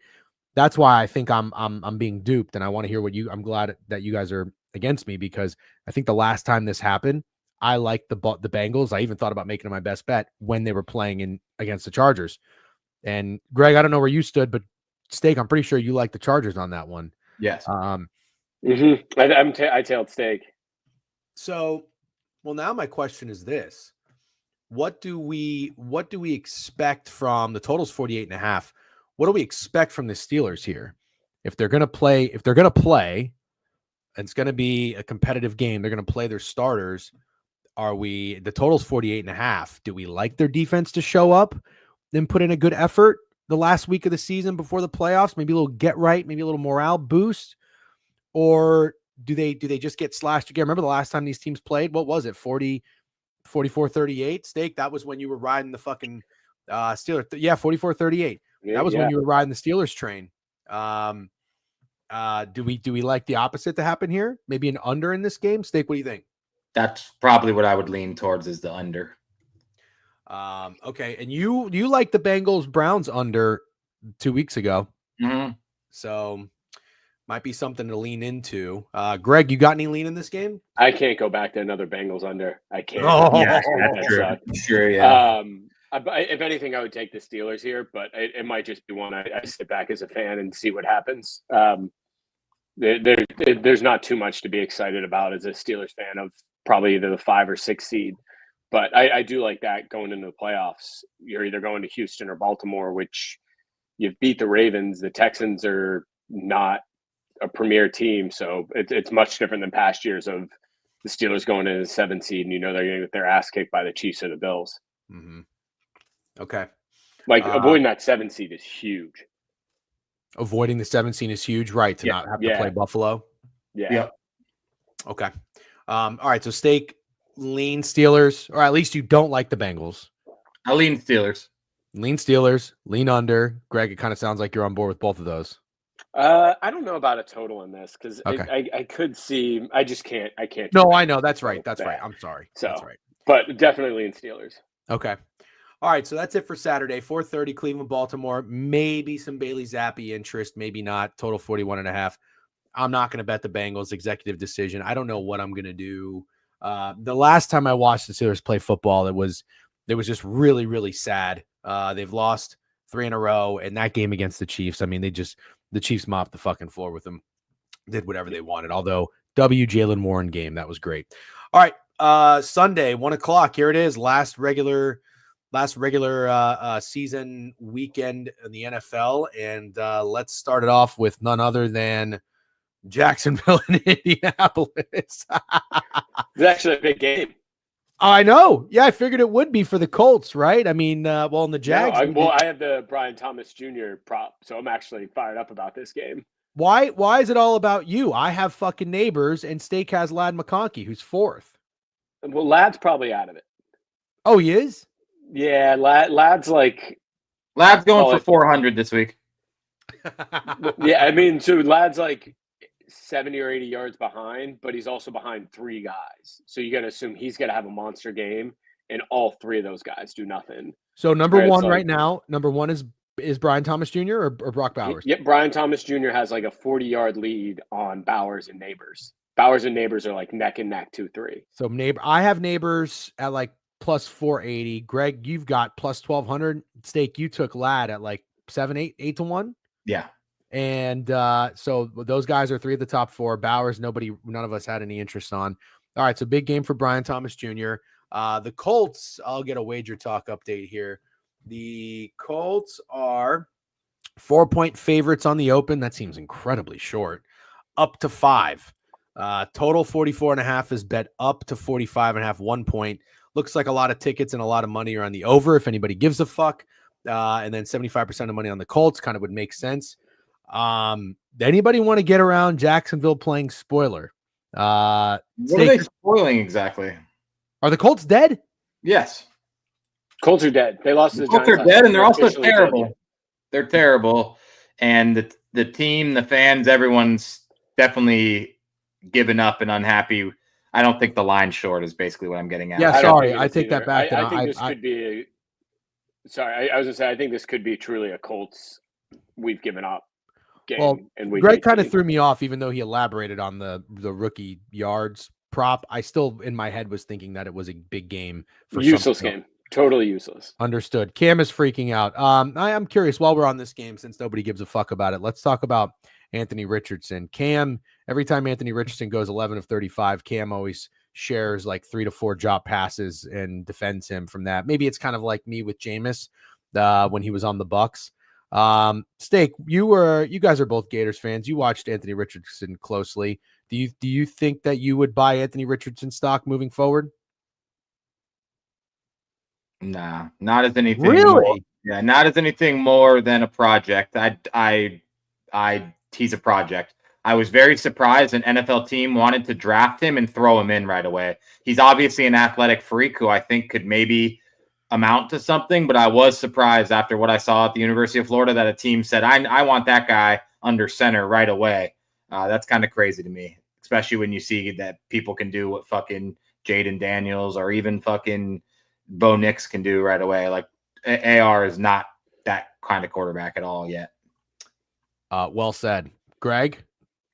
That's why I think I'm being duped, and I want to hear what I'm glad that you guys are against me, because I think the last time this happened, I liked the Bengals. I even thought about making it my best bet when they were playing against the Chargers. And Greg, I don't know where you stood, but Steak, I'm pretty sure you like the Chargers on that one. Yes. I tailed Steak. So, well, now my question is this: what do we expect from the totals 48.5? What do we expect from the Steelers here? If they're going to play, and it's going to be a competitive game, they're going to play their starters. The total's 48.5. Do we like their defense to show up and put in a good effort the last week of the season before the playoffs? Maybe a little get right, maybe a little morale boost, or do they just get slashed again? Remember the last time these teams played? What was it? 44-38? Steak, that was when you were riding the fucking Steelers. 44-38. That was when you were riding the Steelers train. Do we like the opposite to happen here? Maybe an under in this game? Steak, what do you think? That's probably what I would lean towards, is the under. Okay. And you like the Bengals Browns under 2 weeks ago. Mm-hmm. So might be something to lean into. Greg, you got any lean in this game? I can't go back to another Bengals under. I can't. Yeah, that's true. Sure, yeah. If anything, I would take the Steelers here, but it might just be one I sit back as a fan and see what happens. There's not too much to be excited about as a Steelers fan of probably either the 5 or 6 seed. But I do like that going into the playoffs. You're either going to Houston or Baltimore, which you've beat the Ravens. The Texans are not a premier team, so it's much different than past years of the Steelers going into the 7 seed, and you know they're going to get their ass kicked by the Chiefs or the Bills. Mm-hmm. Okay. Avoiding that 7 seed is huge. Avoiding the 7 seed is huge, right? To not have to play Buffalo. Yeah. Okay. All right. So Steak, lean Steelers, or at least you don't like the Bengals. I lean Steelers. Lean Steelers, lean under. Greg, it kind of sounds like you're on board with both of those. I don't know about a total in this because I could see. I just can't. I can't. No, I know. That's right. That's right. I'm sorry. So, that's right. But definitely lean Steelers. Okay. All right. So that's it for Saturday. 4:30 Cleveland, Baltimore. Maybe some Bailey Zappi interest. Maybe not. Total 41.5. I'm not going to bet the Bengals. Executive decision. I don't know what I'm going to do. The last time I watched the Steelers play football, it was just really, really sad. They've lost 3 in a row, and that game against the Chiefs, I mean, the Chiefs mopped the fucking floor with them, did whatever they wanted. Although Jalen Warren game, that was great. All right, Sunday, 1:00. Here it is, last regular season weekend in the NFL, and let's start it off with none other than Jacksonville and Indianapolis. It's actually a big game. I know. Yeah, I figured it would be for the Colts, right? I mean, in the Jags. I have the Brian Thomas Jr. prop, so I'm actually fired up about this game. Why is it all about you? I have fucking neighbors, and Steak has Lad McConkey, who's 4th. Well, Lad's probably out of it. Oh, he is? Yeah, Lad's going for 400 this week. Yeah, I mean, so Lad's 70 or 80 yards behind, but he's also behind 3 guys. So you got to assume he's going to have a monster game, and all 3 of those guys do nothing. So number one right now is Brian Thomas Jr. or Brock Bowers? Yep, Brian Thomas Jr. has a 40-yard lead on Bowers and Neighbors. Bowers and Neighbors are neck and neck 2-3. So I have Neighbors at plus 480. Greg, you've got plus 1200. Steak, you took Lad at 8 to 1. Yeah. And so those guys are 3 of the top 4. Bowers, none of us had any interest on. All right, so big game for Brian Thomas Jr. The Colts, I'll get a wager talk update here. The Colts are 4-point favorites on the open. That seems incredibly short. Up to 5. Total 44.5 is bet up to 45.5, 1 point. Looks like a lot of tickets and a lot of money are on the over, if anybody gives a fuck. And then 75% of money on the Colts kind of would make sense. Anybody want to get around Jacksonville playing spoiler? What are they spoiling exactly? Are the Colts dead? Yes. Colts are dead. They lost to the Colts Giants. are dead, and they're also officially terrible. dead. They're terrible. And the team, the fans, everyone's definitely given up and unhappy. I don't think the line's short is basically what I'm getting at. Yeah, sorry. I take that back. I think this could be sorry, I was going to say, I think this could be truly a Colts we've given up game. Well, and Greg kind of threw me off, even though he elaborated on the rookie yards prop. I still, in my head, was thinking that it was a big game. For useless game. Totally useless. Understood. Cam is freaking out. I'm curious, while we're on this game, since nobody gives a fuck about it, let's talk about Anthony Richardson. Cam, every time Anthony Richardson goes 11 of 35, Cam always shares like 3 to 4 drop passes and defends him from that. Maybe it's kind of like me with Jameis when he was on the Bucks. Steak, you guys are both Gators fans. You watched Anthony Richardson closely. Do you think that you would buy Anthony Richardson stock moving forward? Nah, not as anything. Really? More. Yeah, not as anything more than a project. He's a project. I was very surprised an NFL team wanted to draft him and throw him in right away. He's obviously an athletic freak who I think could maybe amount to something, but I was surprised after what I saw at the University of Florida that a team said, I want that guy under center right away. That's kind of crazy to me, especially when you see that people can do what fucking Jaden Daniels or even fucking Bo Nix can do right away. Like AR is not that kind of quarterback at all yet. Well said. Greg?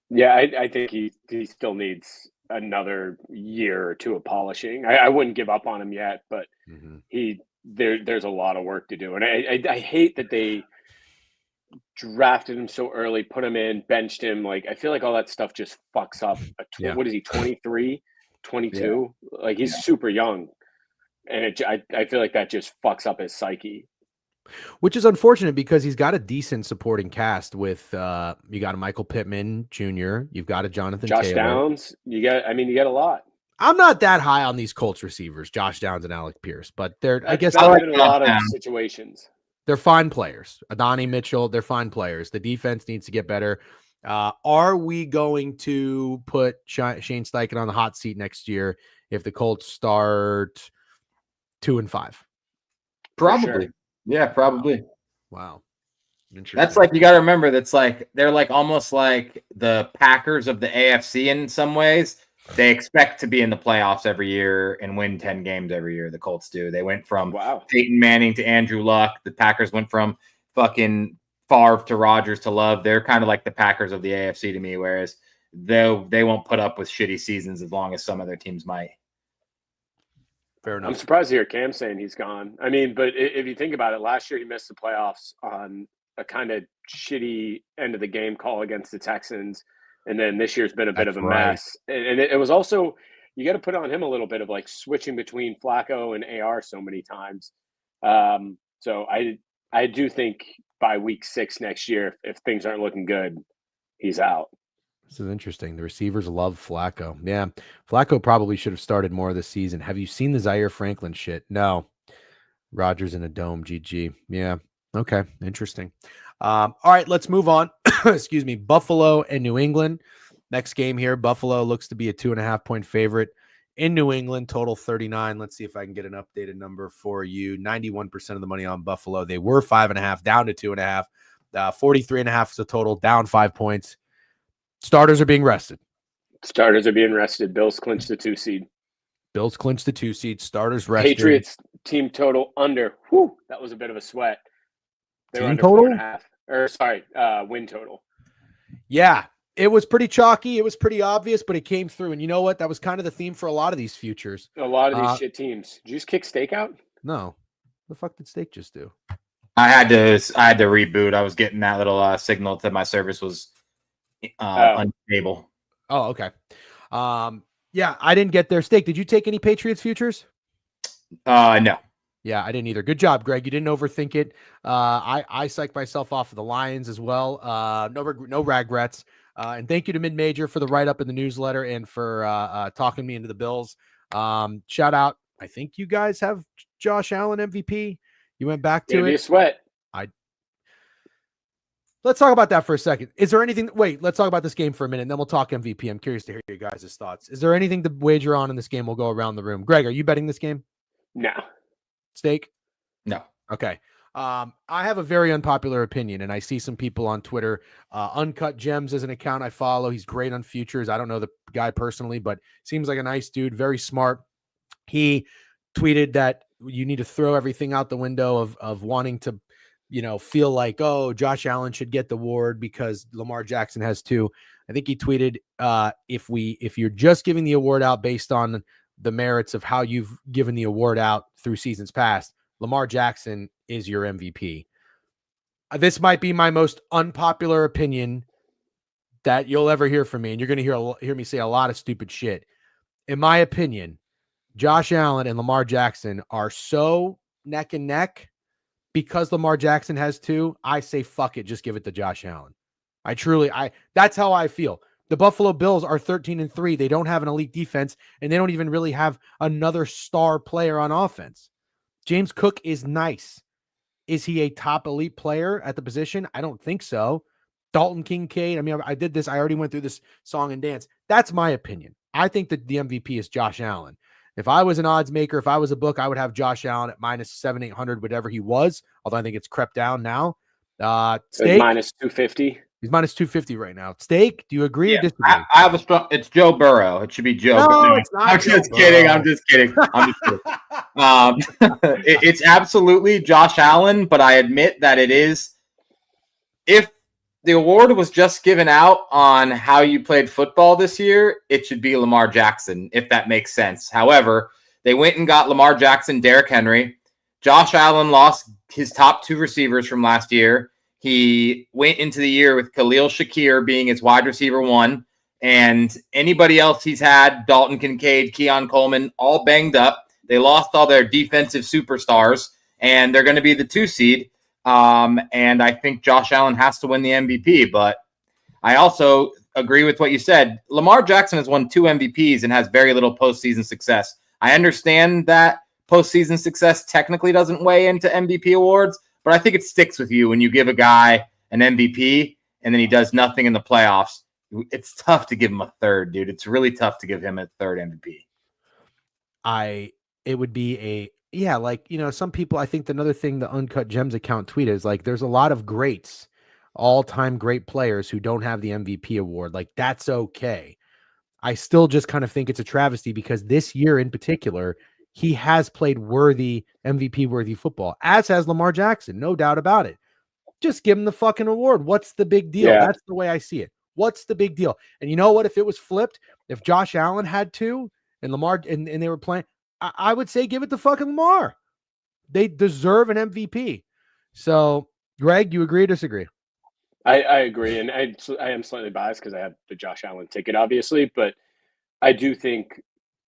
Yeah, I think he still needs another year or two of polishing. I wouldn't give up on him yet, but there's a lot of work to do. And I hate that they drafted him so early, put him in, benched him. Like, I feel like all that stuff just fucks up. What is he, 23, 22? Yeah. Like, he's super young. And I feel like that just fucks up his psyche. Which is unfortunate because he's got a decent supporting cast with you got a Michael Pittman Jr., you've got a Jonathan Josh Taylor. Downs, you got a lot. I'm not that high on these Colts receivers, Josh Downs and Alec Pierce, but I guess in a lot of situations. They're fine players. Adonai Mitchell, they're fine players. The defense needs to get better. Are we going to put Shane Steichen on the hot seat next year if the Colts start 2-5? Probably. Sure. Yeah, probably. Wow. Interesting. That's like, you got to remember, that's like, they're like almost like the Packers of the AFC in some ways. They expect to be in the playoffs every year and win 10 games every year. The Colts do. They went from Peyton Manning to Andrew Luck. The Packers went from fucking Favre to Rodgers to Love. They're kind of like the Packers of the AFC to me, whereas they won't put up with shitty seasons as long as some other teams might. Fair enough. I'm surprised to hear Cam saying he's gone. I mean, but if you think about it, last year he missed the playoffs on a kind of shitty end of the game call against the Texans. And then this year's been a bit of a mess. And it was also, you got to put on him a little bit of like switching between Flacco and AR so many times. So I do think by week 6 next year, if things aren't looking good, he's out. This is interesting. The receivers love Flacco. Yeah. Flacco probably should have started more of the season. Have you seen the Zaire Franklin shit? No. Rodgers in a dome. GG. Yeah. Okay. Interesting. All right, let's move on. Excuse me. Buffalo and New England. Next game here. Buffalo looks to be a 2.5-point favorite in New England. Total 39. Let's see if I can get an updated number for you. 91% of the money on Buffalo. They were 5.5, down to 2.5. 43.5 is the total, down 5 points. Starters are being rested. Bills clinched the 2 seed. Starters rested. Patriots team total under. Whew, that was a bit of a sweat. They were under total? 4.5. Win total. Yeah, it was pretty chalky. It was pretty obvious, but it came through. And you know what? That was kind of the theme for a lot of these futures. A lot of these shit teams. Did you just kick Steak out? No. The fuck did Steak just do? I had to reboot. I was getting that little signal that my service was unstable. Oh, okay. Yeah, I didn't get there. Steak, did you take any Patriots futures? No. Yeah, I didn't either. Good job, Greg. You didn't overthink it. I psyched myself off of the Lions as well. No regrets. And thank you to Mid Major for the write-up in the newsletter and for talking me into the Bills. Shout out. I think you guys have Josh Allen MVP. You went back to it. Be a sweat. Let's talk about that for a second. Is there anything? Wait, let's talk about this game for a minute, and then we'll talk MVP. I'm curious to hear your guys' thoughts. Is there anything to wager on in this game? We'll go around the room. Greg, are you betting this game? No. Steak? No. Okay. I have a very unpopular opinion, and I see some people on Twitter. Uncut Gems is an account I follow. He's great on futures. I don't know the guy personally, but seems like a nice dude, very smart. He tweeted that you need to throw everything out the window of wanting to, feel like, oh, Josh Allen should get the award because Lamar Jackson has 2. I think he tweeted, if you're just giving the award out based on the merits of how you've given the award out through seasons past, Lamar Jackson is your MVP. This might be my most unpopular opinion that you'll ever hear from me, and you're going to hear me say a lot of stupid shit. In my opinion, Josh Allen and Lamar Jackson are so neck and neck because Lamar Jackson has 2. I say, fuck it. Just give it to Josh Allen. That's how I feel. The Buffalo Bills are 13-3. They don't have an elite defense, and they don't even really have another star player on offense. James Cook is nice. Is he a top elite player at the position? I don't think so. Dalton Kincaid. I mean, I did this. I already went through this song and dance. That's my opinion. I think that the MVP is Josh Allen. If I was an odds maker, if I was a book, I would have Josh Allen at -700, -800, whatever he was. Although I think it's crept down now. Steak, -250. He's -250 right now. Steak, do you agree or disagree? I have a strong. It's Joe Burrow. It should be Joe. No, it's not. I'm just kidding. I'm just kidding. It's absolutely Josh Allen, but I admit that it is. If the award was just given out on how you played football this year, it should be Lamar Jackson, if that makes sense. However, they went and got Lamar Jackson, Derrick Henry. Josh Allen lost his top 2 receivers from last year. He went into the year with Khalil Shakir being his wide receiver 1, and anybody else he's had, Dalton Kincaid, Keon Coleman, all banged up. They lost all their defensive superstars, and they're going to be the 2 seed. And I think Josh Allen has to win the MVP, but I also agree with what you said. Lamar Jackson has won 2 MVPs and has very little postseason success. I understand that postseason success technically doesn't weigh into MVP awards, but I think it sticks with you when you give a guy an MVP and then he does nothing in the playoffs. It's tough to give him a 3rd, dude. It's really tough to give him a 3rd MVP. It would be some people, I think another thing the Uncut Gems account tweeted is like, there's a lot of greats, all-time great players who don't have the MVP award. Like, that's okay. I still just kind of think it's a travesty because this year in particular, he has played MVP-worthy football, as has Lamar Jackson, no doubt about it. Just give him the fucking award. What's the big deal? Yeah. That's the way I see it. What's the big deal? And you know what? If it was flipped, if Josh Allen had 2 and Lamar and they were playing, I would say give it to fucking Lamar. They deserve an MVP. So, Greg, you agree or disagree? I agree, and I am slightly biased because I have the Josh Allen ticket, obviously, but I do think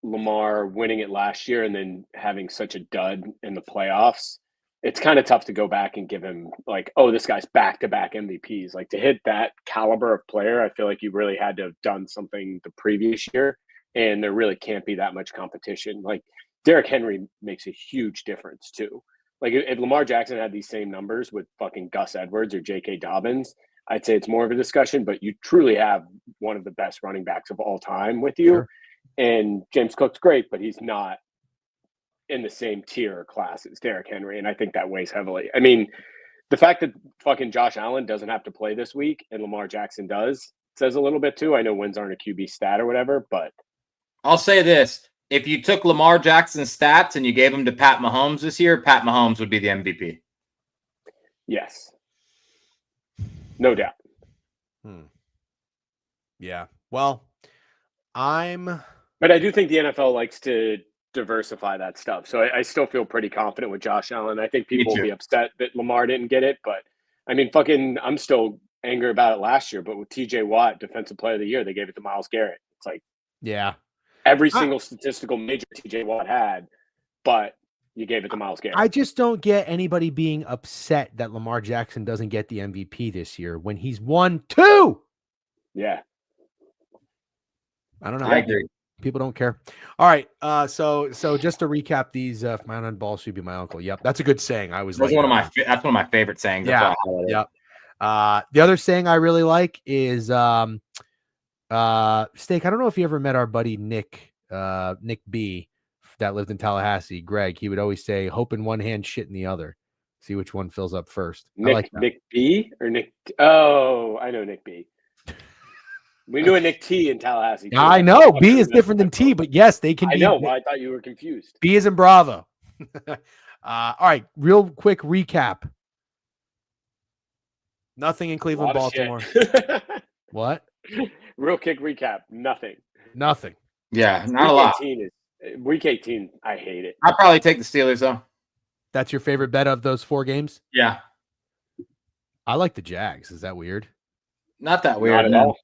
Lamar winning it last year and then having such a dud in the playoffs, it's kind of tough to go back and give him like, oh, this guy's back-to-back MVPs. Like, to hit that caliber of player, I feel like you really had to have done something the previous year, and there really can't be that much competition. Like, Derrick Henry makes a huge difference too. Like, if Lamar Jackson had these same numbers with fucking Gus Edwards or J.K. Dobbins, I'd say it's more of a discussion, but you truly have one of the best running backs of all time with you. Sure. And James Cook's great, but he's not in the same tier or class as Derrick Henry, and I think that weighs heavily. I mean, the fact that fucking Josh Allen doesn't have to play this week and Lamar Jackson does says a little bit too. I know wins aren't a QB stat or whatever, but I'll say this. If you took Lamar Jackson's stats and you gave them to Pat Mahomes this year, Pat Mahomes would be the MVP. Yes. No doubt. Yeah. Well, But I do think the NFL likes to diversify that stuff. So I still feel pretty confident with Josh Allen. I think people will be upset that Lamar didn't get it, but I mean, I'm still angry about it last year, but with TJ Watt, Defensive Player of the Year, they gave it to Myles Garrett. It's like, yeah. Every single statistical major TJ Watt had, but you gave it to Myles Garrett. I just don't get anybody being upset that Lamar Jackson doesn't get the MVP this year when he's won 2. Yeah. I don't know. I agree. People don't care. All right. So just to recap these, if my own ball should be my uncle. Yep. That's a good saying. That's one of my favorite sayings. Yeah. Yep. The other saying I really like is Steak. I don't know if you ever met our buddy Nick B that lived in Tallahassee. Greg, he would always say, "Hope in one hand, shit in the other. See which one fills up first." I like that. Nick B or Nick? Oh, I know Nick B. We knew a Nick T in Tallahassee. Too. I know B is different than T, but yes, they can I be. know. Well, I thought you were confused. B is in Bravo. All right, real quick recap. Nothing in Cleveland, Baltimore. What? Real quick recap. Nothing. Yeah, not a lot. Week 18, I hate it. I'll probably take the Steelers, though. That's your favorite bet of those 4 games? Yeah. I like the Jags. Is that weird? Not that weird. Not at all.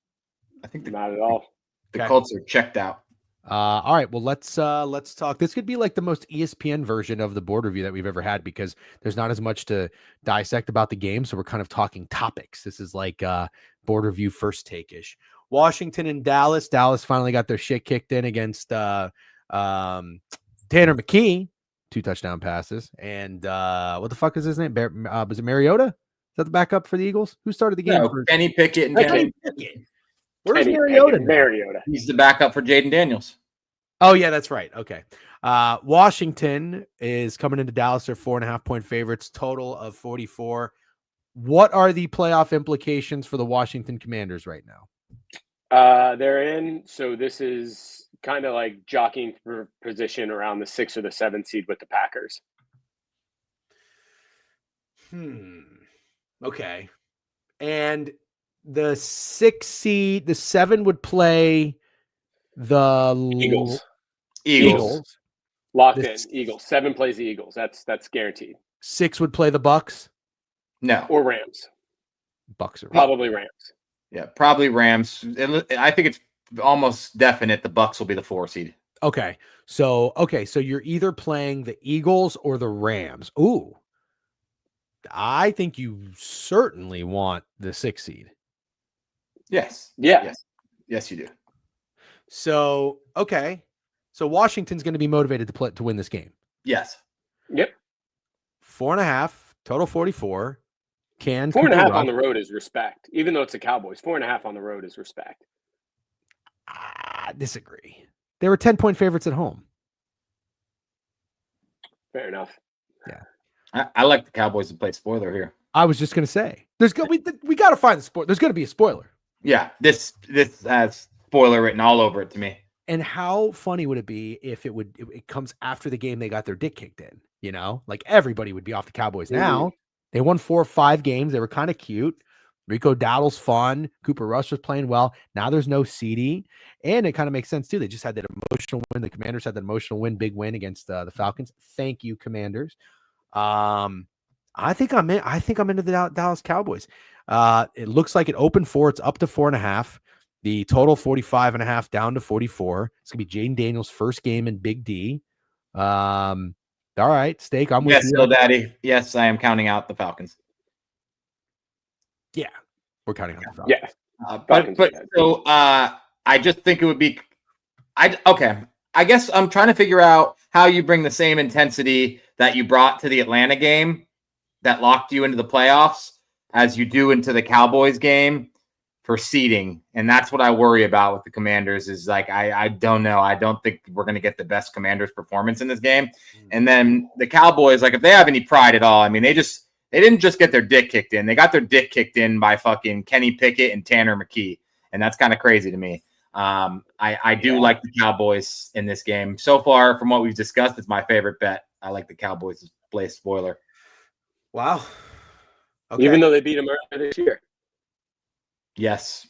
I think not at all. The Colts are checked out. All right. Well, let's talk. This could be like the most ESPN version of the board review that we've ever had because there's not as much to dissect about the game. So we're kind of talking topics. This is like board review first take-ish. Washington and Dallas. Dallas finally got their shit kicked in against Tanner McKee. 2 touchdown passes. And what the fuck is his name? Was it Mariota? Is that the backup for the Eagles? Who started the game? No, Kenny Pickett and Kenny Pickett. Where's Mariota? Mariota. He's the backup for Jaden Daniels. Oh, yeah, that's right. Okay. Washington is coming into Dallas. They're 4.5-point favorites, total of 44. What are the playoff implications for the Washington Commanders right now? They're in. So this is kind of like jockeying for position around the 6 or the 7 seed with the Packers. Okay. And the 6 seed, the 7 would play the Eagles. Locked in. Eagles. 7 plays the Eagles. That's guaranteed. 6 would play the Bucks. No. Or Rams. Bucks are probably Rams. Yeah, probably Rams. I think it's almost definite the Bucks will be the 4 seed. Okay. So you're either playing the Eagles or the Rams. Ooh. I think you certainly want the 6 seed. Yes. Yeah. Yes, you do. So, okay. So Washington's going to be motivated to win this game. Yes. Yep. 4.5, total 44. 4.5 on the road is respect. Even though it's the Cowboys, 4.5 on the road is respect. I disagree. They were 10-point favorites at home. Fair enough. Yeah. I like the Cowboys to play spoiler here. I was just going to say, we got to find the spoiler. There's going to be a spoiler. Yeah, this has spoiler written all over it to me. And how funny would it be if it comes after the game they got their dick kicked in? You know, like everybody would be off the Cowboys now. They won 4 or 5 games. They were kind of cute. Rico Dowdle's fun. Cooper Rush was playing well. Now there's no CD. And it kind of makes sense, too. They just had that emotional win. The Commanders had that emotional win, big win against the Falcons. Thank you, Commanders. I think I'm into the Dallas Cowboys. It looks like it opened 4. It's up to 4.5. The total 45.5 down to 44. It's going to be Jaden Daniels' first game in Big D. All right, Steak, I'm with you. Yes, Daddy. Yes, I am counting out the Falcons. Yeah, we're counting out the Falcons. Yeah. But so I just think it would be I guess I'm trying to figure out how you bring the same intensity that you brought to the Atlanta game that locked you into the playoffs as you do into the Cowboys game for seeding. And that's what I worry about with the Commanders is like, I don't know. I don't think we're going to get the best Commanders performance in this game. And then the Cowboys, like if they have any pride at all, I mean, they didn't just get their dick kicked in. They got their dick kicked in by fucking Kenny Pickett and Tanner McKee. And that's kind of crazy to me. I do like the Cowboys in this game. So far from what we've discussed, it's my favorite bet. I like the Cowboys to play spoiler. Wow. Okay. Even though they beat them earlier this year. Yes.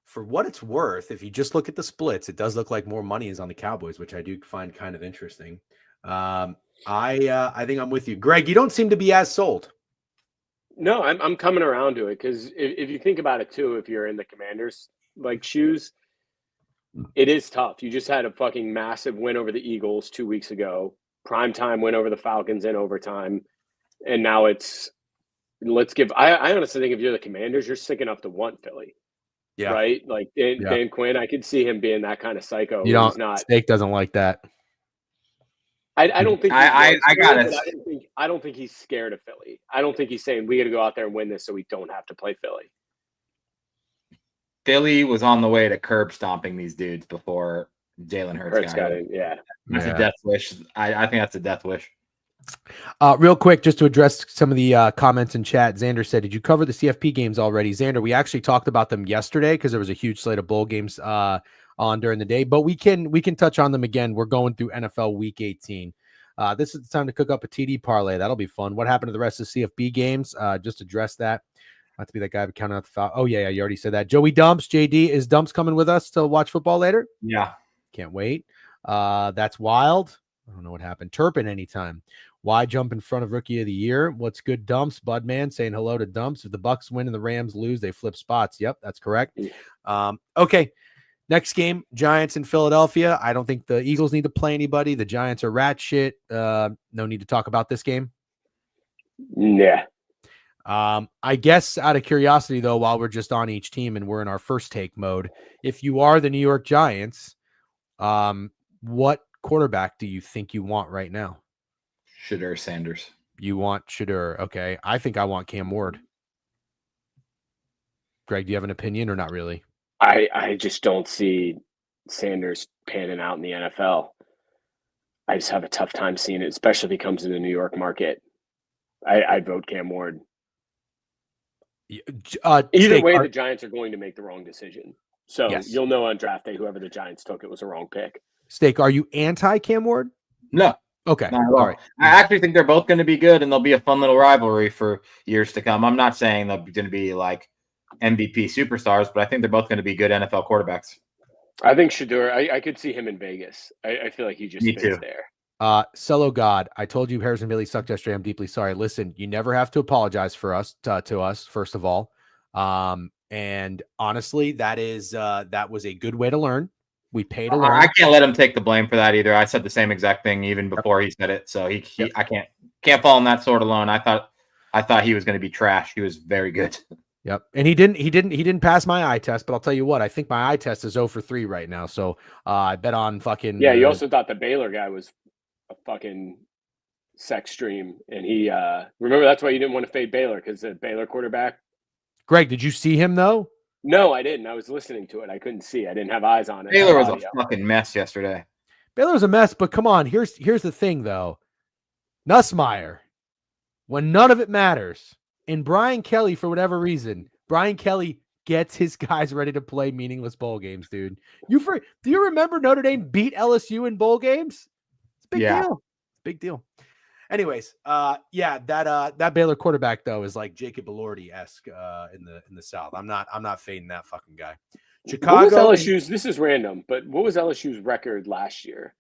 For what it's worth, if you just look at the splits, it does look like more money is on the Cowboys, which I do find kind of interesting. I think I'm with you. Greg, you don't seem to be as sold. No, I'm coming around to it because if you think about it too, if you're in the Commanders like shoes, it is tough. You just had a fucking massive win over the Eagles 2 weeks ago. Primetime win over the Falcons in overtime, and now it's I honestly think if you're the Commanders, you're sick enough to want Philly. Yeah. Right? Like Dan Quinn, I could see him being that kind of psycho. Steak doesn't like that. I don't think I got it. I don't think he's scared of Philly. I don't think he's saying we got to go out there and win this so we don't have to play Philly. Philly was on the way to curb stomping these dudes before Jalen Hurts got it. Yeah, that's a death wish. I think that's a death wish. Real quick, just to address some of the comments in chat, Xander said, did you cover the CFP games already? Xander, we actually talked about them yesterday because there was a huge slate of bowl games on during the day, but we can touch on them again. We're going through NFL Week 18. This is the time to cook up a TD parlay. That'll be fun. What happened to the rest of the CFB games? Just address that. Not to be that guy counting out the foul. Oh, yeah, you already said that. Joey Dumps, JD, is Dumps coming with us to watch football later? Yeah. Can't wait. That's wild. I don't know what happened. Turpin anytime. Why jump in front of Rookie of the Year? What's good, Dumps? Budman saying hello to Dumps. If the Bucks win and the Rams lose, they flip spots. Yep, that's correct. Okay. Next game, Giants in Philadelphia. I don't think the Eagles need to play anybody. The Giants are rat shit. No need to talk about this game. Yeah. I guess out of curiosity, though, while we're just on each team and we're in our first take mode, if you are the New York Giants, what quarterback do you think you want right now? Shedeur Sanders. You want Shedeur. Okay. I think I want Cam Ward. Greg, do you have an opinion or not really? I just don't see Sanders panning out in the NFL. I just have a tough time seeing it, especially if he comes to the New York market. I'd vote Cam Ward. Either way, the Giants are going to make the wrong decision. So You'll know on draft day, whoever the Giants took, it was a wrong pick. Steak, are you anti-Cam Ward? No. Okay. All right. I actually think they're both going to be good, and they'll be a fun little rivalry for years to come. I'm not saying they're going to be like MVP superstars, but I think they're both going to be good NFL quarterbacks. I think Shedeur, I could see him in Vegas. I feel like he just fits there. Cello God, I told you Harrison Bailey sucked yesterday. I'm deeply sorry. Listen, you never have to apologize for us to us, first of all. And honestly, that was a good way to learn. We paid to learn. I can't let him take the blame for that either. I said the same exact thing even before he said it. So I can't fall on that sword alone. I thought he was going to be trash. He was very good. Yep. And he didn't pass my eye test, but I'll tell you what, I think my eye test is 0 for 3 right now. So I bet on fucking. Yeah, you also thought the Baylor guy was a fucking sex dream. And he remember that's why you didn't want to fade Baylor, because the Baylor quarterback. Greg, did you see him though? No, I didn't. I was listening to it. I couldn't see. I didn't have eyes on it. Baylor was a fucking mess yesterday. Baylor was a mess, but come on. Here's the thing though. Nussmeier, when none of it matters, and Brian Kelly, for whatever reason, Brian Kelly gets his guys ready to play meaningless bowl games, dude. Do you remember Notre Dame beat LSU in bowl games? It's a big deal. Big deal. Anyways, that Baylor quarterback though is like Jacob Elordi-esque in the South. I'm not fading that fucking guy. Chicago. What was LSU's? This is random, but what was LSU's record last year?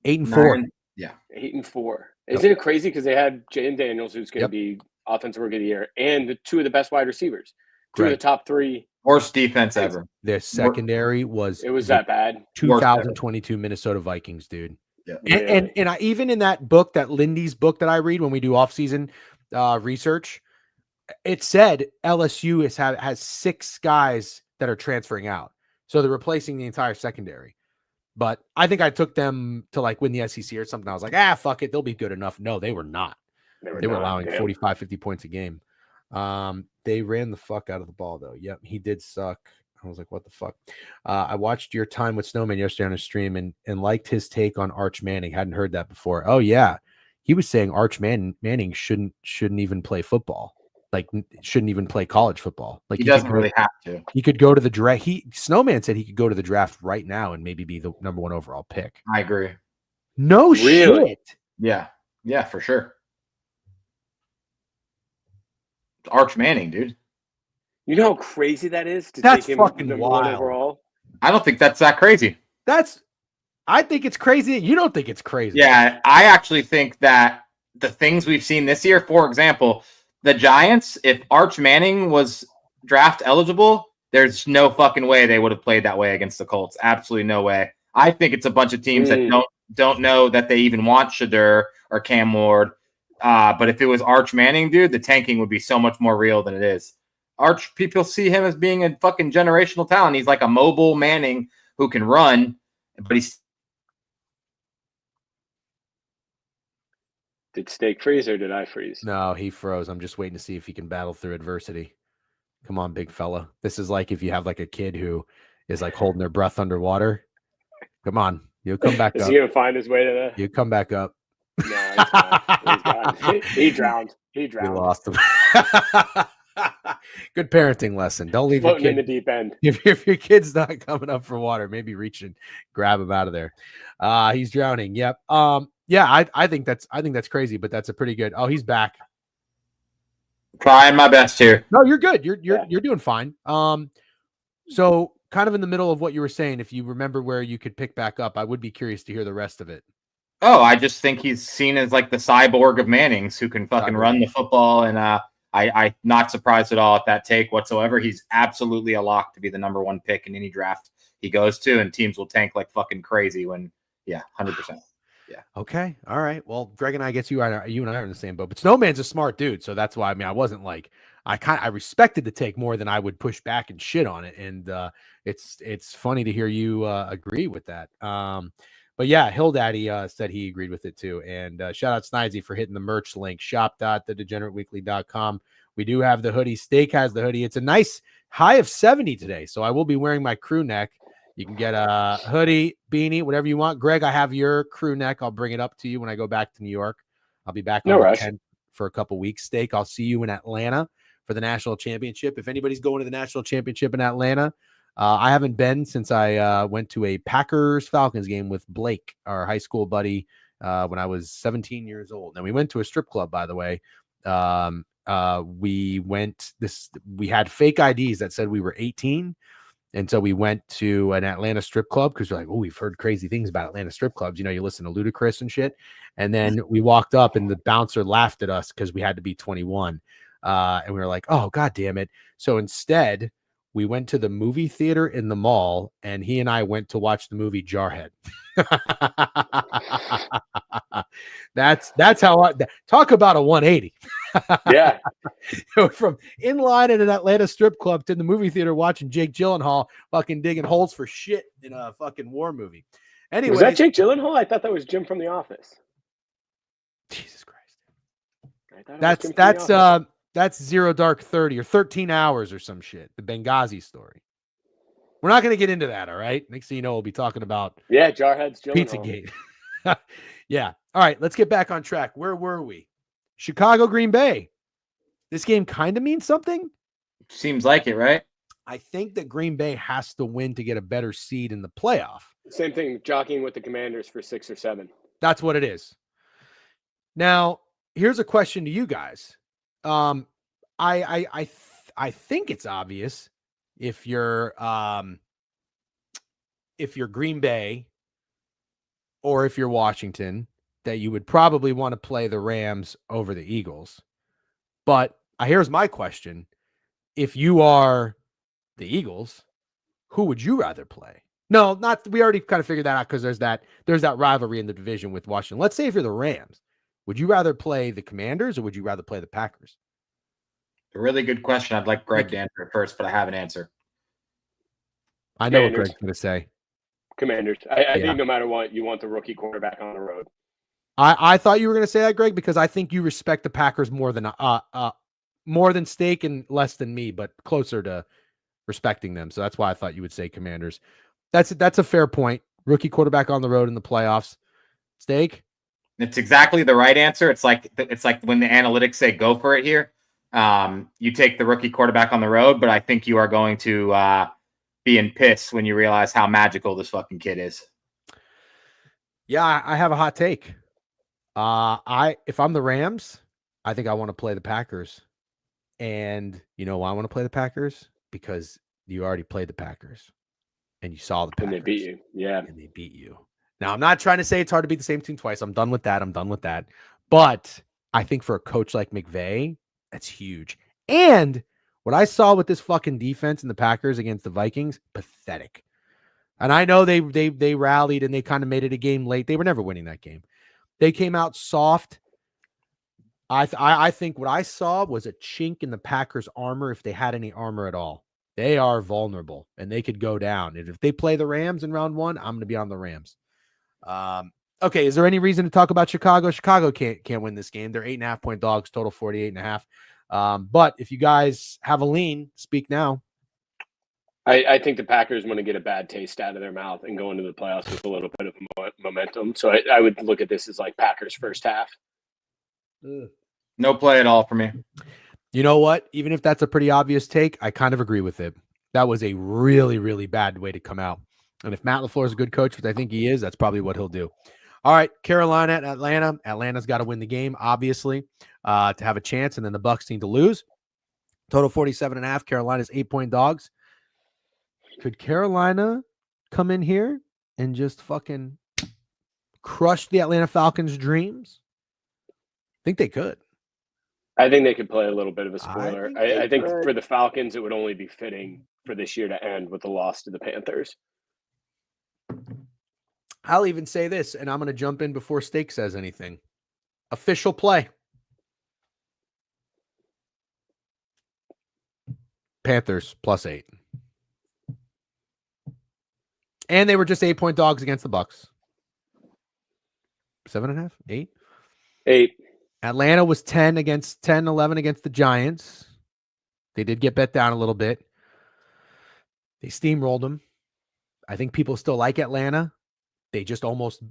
8-4. Yeah, 8-4. Isn't it crazy because they had Jaden Daniels, who's going to be offensive rookie of the year, and two of the best wide receivers, two of the top 3 worst defense ever. Their secondary was that bad. 2022 Minnesota Vikings, dude. Yeah. And I, even in that book, that Lindy's book that I read when we do off-season research, it said LSU has 6 guys that are transferring out. So they're replacing the entire secondary. But I think I took them to like win the SEC or something. I was like, fuck it. They'll be good enough. No, they were not. They were allowing 45, 50 points a game. They ran the fuck out of the ball though. Yep. He did suck. I was like, what the fuck? I watched your time with Snowman yesterday on his stream and liked his take on Arch Manning. Hadn't heard that before. Oh yeah. He was saying Arch Manning shouldn't even play football. Like shouldn't even play college football. Like he doesn't really have to. He could go to the draft. Snowman said he could go to the draft right now and maybe be the number 1 overall pick. I agree. No shit. Yeah. Yeah, for sure. Arch Manning, dude. You know how crazy that is to take him fucking number wild. 1 overall? I don't think that's that crazy. I think it's crazy. You don't think it's crazy. Yeah, I actually think that the things we've seen this year, for example, the Giants, if Arch Manning was draft eligible, there's no fucking way they would have played that way against the Colts. Absolutely no way. I think it's a bunch of teams that don't know that they even want Shedeur or Cam Ward. But if it was Arch Manning, dude, the tanking would be so much more real than it is. Arch, people see him as being a fucking generational talent. He's like a mobile Manning who can run, but he's Did Steak freeze or did I freeze? No, he froze. I'm just waiting to see if he can battle through adversity. Come on, big fella. This is like if you have like a kid who is like holding their breath underwater. Come on, you'll come back Is up. he gonna find his way to the? You come back up. No, he's not. He's gone. He drowned. He drowned. You lost him. Good parenting lesson. Don't leave Floating your in kid. the deep end. If your kid's not coming up for water, maybe reach and grab him out of there. He's drowning. Yep. Yeah, I think that's crazy, but that's a pretty good. Oh, he's back. Trying my best here. No, you're good. You're doing fine. So kind of in the middle of what you were saying, if you remember where you could pick back up, I would be curious to hear the rest of it. Oh, I just think he's seen as like the cyborg of Mannings who can fucking run the football. And I'm not surprised at all at that take whatsoever. He's absolutely a lock to be the number 1 pick in any draft he goes to, and teams will tank like fucking crazy when, 100%. Yeah. Okay. All right. Well, Greg and I guess you and I are in the same boat, but Snowman's a smart dude. So that's why, I wasn't like, I respected the take more than I would push back and shit on it. And it's funny to hear you agree with that. But yeah, Hill Daddy said he agreed with it too. And shout out Snidesy for hitting the merch link, shop.thedegenerateweekly.com. We do have the hoodie. Steak has the hoodie. It's a nice high of 70 today. So I will be wearing my crew neck. You can get a hoodie, beanie, whatever you want. Greg, I have your crew neck. I'll bring it up to you when I go back to New York. I'll be back on the 10th for a couple weeks. Steak, I'll see you in Atlanta for the national championship. If anybody's going to the national championship in Atlanta, I haven't been since I went to a Packers-Falcons game with Blake, our high school buddy, when I was 17 years old. And we went to a strip club, by the way. We had fake IDs that said we were 18. And so we went to an Atlanta strip club because we're like, oh, we've heard crazy things about Atlanta strip clubs. You listen to Ludacris and shit. And then we walked up and the bouncer laughed at us because we had to be 21. And we were like, oh, God damn it. So instead, we went to the movie theater in the mall and he and I went to watch the movie Jarhead. That's how I talk about a 180. Yeah. From in line at an Atlanta strip club to the movie theater watching Jake Gyllenhaal fucking digging holes for shit in a fucking war movie. Anyway, was that Jake Gyllenhaal? I thought that was Jim from The Office. Jesus Christ. That's Zero Dark 30 or 13 Hours or some shit. The Benghazi story. We're not going to get into that. All right. Next thing you know, we'll be talking about Jarhead's Pizzagate. Yeah. All right. Let's get back on track. Where were we? Chicago, Green Bay. This game kind of means something. Seems like it, right? I think that Green Bay has to win to get a better seed in the playoff. Same thing, jockeying with the Commanders for 6 or 7. That's what it is. Now, here's a question to you guys. I think it's obvious if you're Green Bay or if you're Washington that you would probably want to play the Rams over the Eagles. But here's my question. If you are the Eagles, who would you rather play? No, we already kind of figured that out because there's that rivalry in the division with Washington. Let's say if you're the Rams, would you rather play the Commanders or would you rather play the Packers? A really good question. I'd like Greg to answer it first, but I have an answer. I know what Greg's going to say. Commanders. I think no matter what, you want the rookie quarterback on the road. I thought you were going to say that, Greg, because I think you respect the Packers more than Steak and less than me, but closer to respecting them. So that's why I thought you would say Commanders. That's a fair point. Rookie quarterback on the road in the playoffs. Steak? It's exactly the right answer. It's like when the analytics say go for it here. You take the rookie quarterback on the road, but I think you are going to be in piss when you realize how magical this fucking kid is. Yeah, I have a hot take. If I'm the Rams, I think I want to play the Packers. And you know why I want to play the Packers? Because you already played the Packers and you saw the Packers. And they beat you. Yeah. And they beat you. Now, I'm not trying to say it's hard to beat the same team twice. I'm done with that. But I think for a coach like McVay, that's huge. And what I saw with this fucking defense and the Packers against the Vikings, pathetic. And I know they rallied and they kind of made it a game late. They were never winning that game. They came out soft. I think what I saw was a chink in the Packers' armor if they had any armor at all. They are vulnerable and they could go down. And if they play the Rams in round 1, I'm going to be on the Rams. All Okay, is there any reason to talk about Chicago? Chicago can't win this game. They're 8.5-point dogs, total 48.5. But if you guys have a lean, speak now. I think the Packers want to get a bad taste out of their mouth and go into the playoffs with a little bit of momentum. So I would look at this as like Packers first half. No play at all for me. You know what? Even if that's a pretty obvious take, I kind of agree with it. That was a really, really bad way to come out. And if Matt LaFleur is a good coach, which I think he is, that's probably what he'll do. All right, Carolina at Atlanta. Atlanta's got to win the game, obviously, to have a chance, and then the Bucs need to lose. Total 47.5. Carolina's 8-point dogs. Could Carolina come in here and just fucking crush the Atlanta Falcons' dreams? I think they could. I think they could play a little bit of a spoiler. I think for the Falcons, it would only be fitting for this year to end with a loss to the Panthers. I'll even say this, and I'm going to jump in before Steak says anything. Official play. Panthers +8. And they were just 8-point dogs against the Bucs. 7.5? 8? 8. Atlanta was 11 against the Giants. They did get bet down a little bit. They steamrolled them. I think people still like Atlanta. They just almost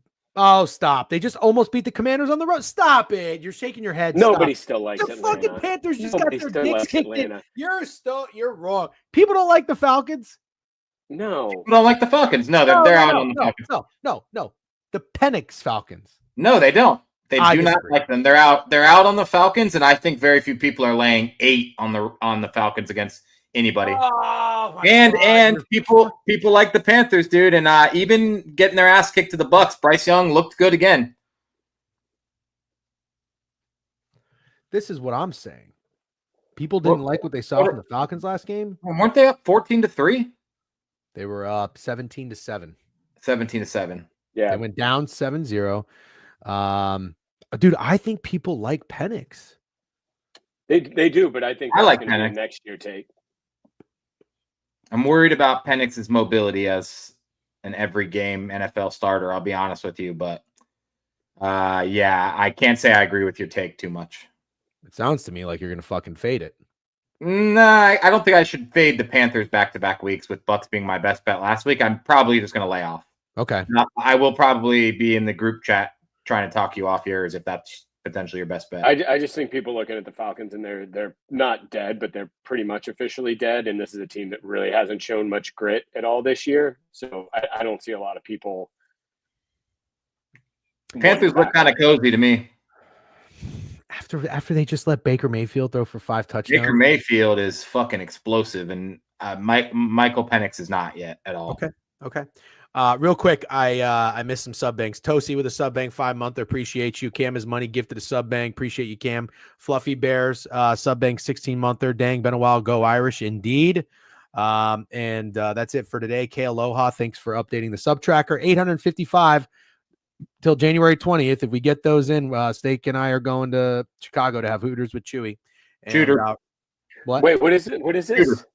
stop. They just almost beat the Commanders on the road. Stop it. You're shaking your head. Nobody still likes the Atlanta. Fucking Panthers just got their dicks kicked in. You're wrong. People don't like the Falcons. No. People don't like the Falcons. No, they're out on the Falcons. No. The Penix Falcons. No, they don't. They do not like them. They're out on the Falcons, and I think very few people are laying 8 on the Falcons against anybody. Oh, and people like the Panthers, dude, and even getting their ass kicked to the Bucs. Bryce Young looked good again. This is what I'm saying. People didn't like what they saw from the Falcons last game. Weren't they up 14-3? They were up 17-7. 17-7. Yeah. They went down 7-0. Dude, I think people like Penix. They do, but I think I like Penix. Next year take. I'm worried about Penix's mobility as an every game NFL starter. I'll be honest with you, but yeah, I can't say I agree with your take too much. It sounds to me like you're gonna fucking fade it. Nah, I don't think I should fade the Panthers back-to-back weeks with Bucs being my best bet last week. I'm probably just gonna lay off. Okay. I will probably be in the group chat trying to talk you off yours if that's potentially your best bet. I just think people looking at the Falcons and they're not dead, but they're pretty much officially dead. And this is a team that really hasn't shown much grit at all this year. So I don't see a lot of people. Panthers look kind of cozy to me. After they just let Baker Mayfield throw for 5 touchdowns. Baker Mayfield is fucking explosive, and Michael Penix is not yet at all. Okay. Real quick, I missed some sub banks. Tosi with a sub bank 5-month. Appreciate you. Cam is money gifted a sub bank. Appreciate you, Cam. Fluffy Bears sub bank 16-monther. Dang, been a while. Go Irish indeed. And that's it for today. K Aloha. Thanks for updating the sub tracker. 855 till January 20th. If we get those in, Steak and I are going to Chicago to have Hooters with Chewy. Shooter. What? Wait, what is it? What is this? Shooter.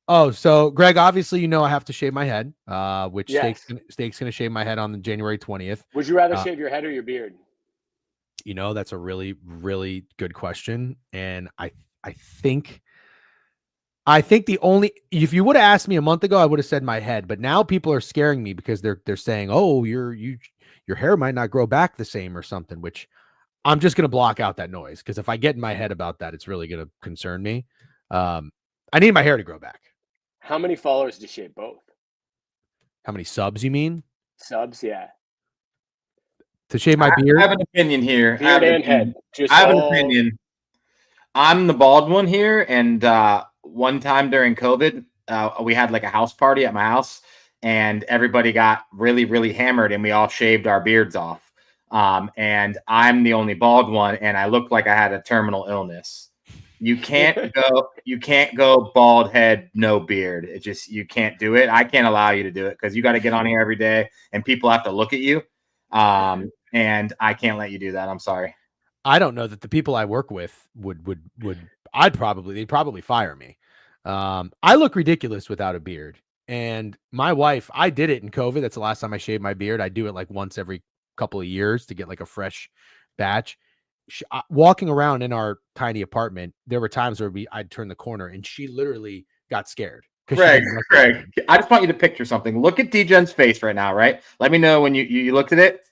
Oh, so Greg, obviously, I have to shave my head, which Yes. Steak's going to shave my head on the January 20th. Would you rather shave your head or your beard? That's a really, really good question. And I think if you would have asked me a month ago, I would have said my head, but now people are scaring me because they're saying, oh, your hair might not grow back the same or something, which I'm just going to block out that noise. Cause if I get in my head about that, it's really going to concern me. I need my hair to grow back. How many followers to shave both? How many subs you mean? Subs, yeah. To shave my beard? I have an opinion here. Beard and head. I have an opinion. I'm the bald one here, and one time during COVID, we had like a house party at my house, and everybody got really, really hammered, and we all shaved our beards off. And I'm the only bald one, and I looked like I had a terminal illness. You can't go bald head, no beard. You can't do it. I can't allow you to do it because you got to get on here every day and people have to look at you. And I can't let you do that. I'm sorry. I don't know that the people I work with they'd probably fire me. I look ridiculous without a beard. And my wife, I did it in COVID. That's the last time I shaved my beard. I do it like once every couple of years to get like a fresh batch. Walking around in our tiny apartment, there were times where I'd turn the corner and she literally got scared. Greg, I just want you to picture something. Look at Degen's face right now, right? Let me know when you looked at it.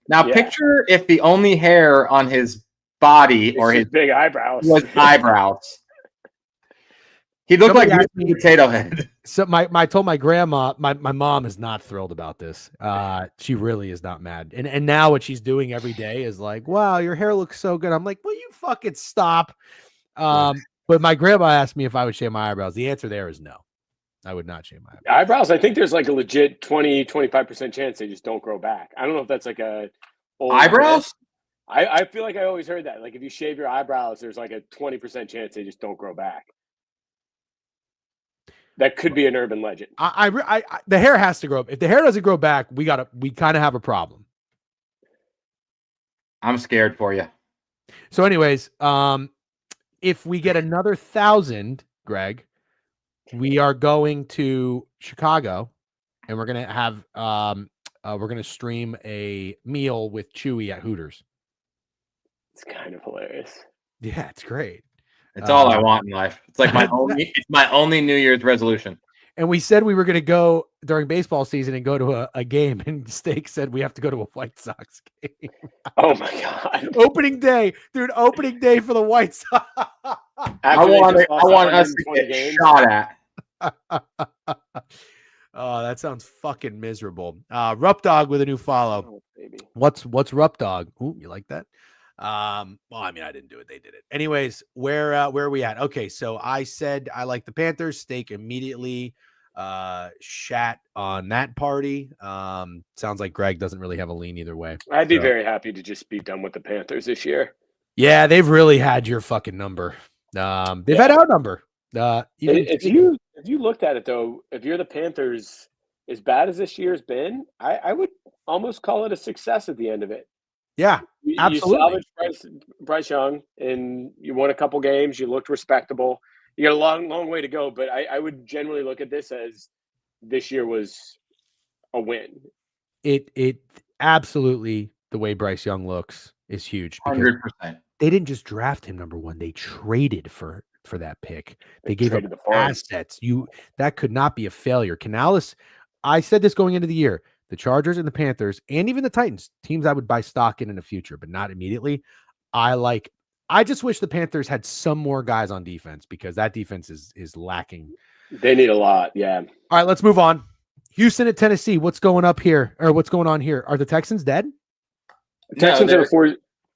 Now picture if the only hair on his body or his big eyebrows was eyebrows. He looked like a potato head. So I told my grandma, my mom is not thrilled about this. She really is not mad. And now what she's doing every day is like, wow, your hair looks so good. I'm like, will you fucking stop? But my grandma asked me if I would shave my eyebrows. The answer there is no. I would not shave my eyebrows. I think there's like a legit 20-25% chance they just don't grow back. I don't know if that's like a eyebrows. I feel like I always heard that. Like if you shave your eyebrows, there's like a 20% chance they just don't grow back. That could be an urban legend. The hair has to grow up. If the hair doesn't grow back, we kind of have a problem. I'm scared for you. So anyways, if we get another 1,000, Greg, we are going to Chicago and we're going to have, we're going to stream a meal with Chewy at Hooters. It's kind of hilarious. Yeah, it's great. It's all I want in life. It's like my only New Year's resolution. And we said we were going to go during baseball season and go to a game, and Steak said we have to go to a White Sox game. Oh my God! Opening day, dude! Opening day for the White Sox. I want us to get shot at. Oh, that sounds fucking miserable. Rup Dog with a new follow. Oh, baby. What's Rup Dog? Ooh, you like that? Well, I mean, I didn't do it. They did it. Anyways, where are we at? Okay, so I said I like the Panthers. Steak immediately shat on that party. Sounds like Greg doesn't really have a lean either way. I'd be very happy to just be done with the Panthers this year. Yeah, they've really had your fucking number. They've had our number. If you looked at it though, if you're the Panthers, as bad as this year's been, I would almost call it a success at the end of it. Yeah, absolutely. You salvaged Bryce Young, and you won a couple games. You looked respectable. You got a long way to go, but I would generally look at this as this year was a win. It absolutely, the way Bryce Young looks is huge. 100%. They didn't just draft him number one; they traded for that pick. They gave up assets. That could not be a failure. Canales, I said this going into the year. The Chargers and the Panthers and even the Titans, teams I would buy stock in the future, but not immediately. I just wish the Panthers had some more guys on defense because that defense is lacking. They need a lot. Yeah. All right, let's move on. Houston at Tennessee. What's going on here? Are the Texans dead? Texans are a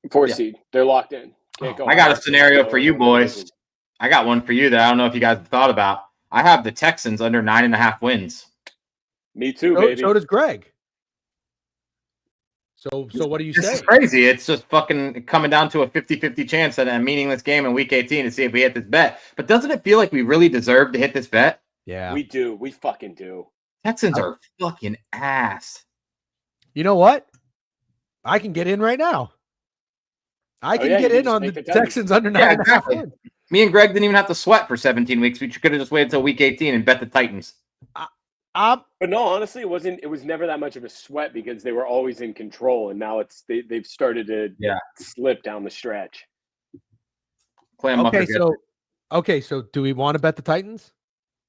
four seed. They're locked in. I got a scenario for you boys. I got one for you that I don't know if you guys have thought about. I have the Texans under 9.5 wins. Me too, baby. So does Greg. So what do you say? It's crazy. It's just fucking coming down to a 50-50 chance at a meaningless game in Week 18 to see if we hit this bet. But doesn't it feel like we really deserve to hit this bet? Yeah. We do. We fucking do. Texans are fucking ass. You know what? I can get in right now. I can get in on the Texans under 9.5. Exactly. Me and Greg didn't even have to sweat for 17 weeks. We could have just waited until Week 18 and bet the Titans. But no, honestly, it was never that much of a sweat because they were always in control, and now they've started to slip down the stretch. Okay, so do we want to bet the Titans?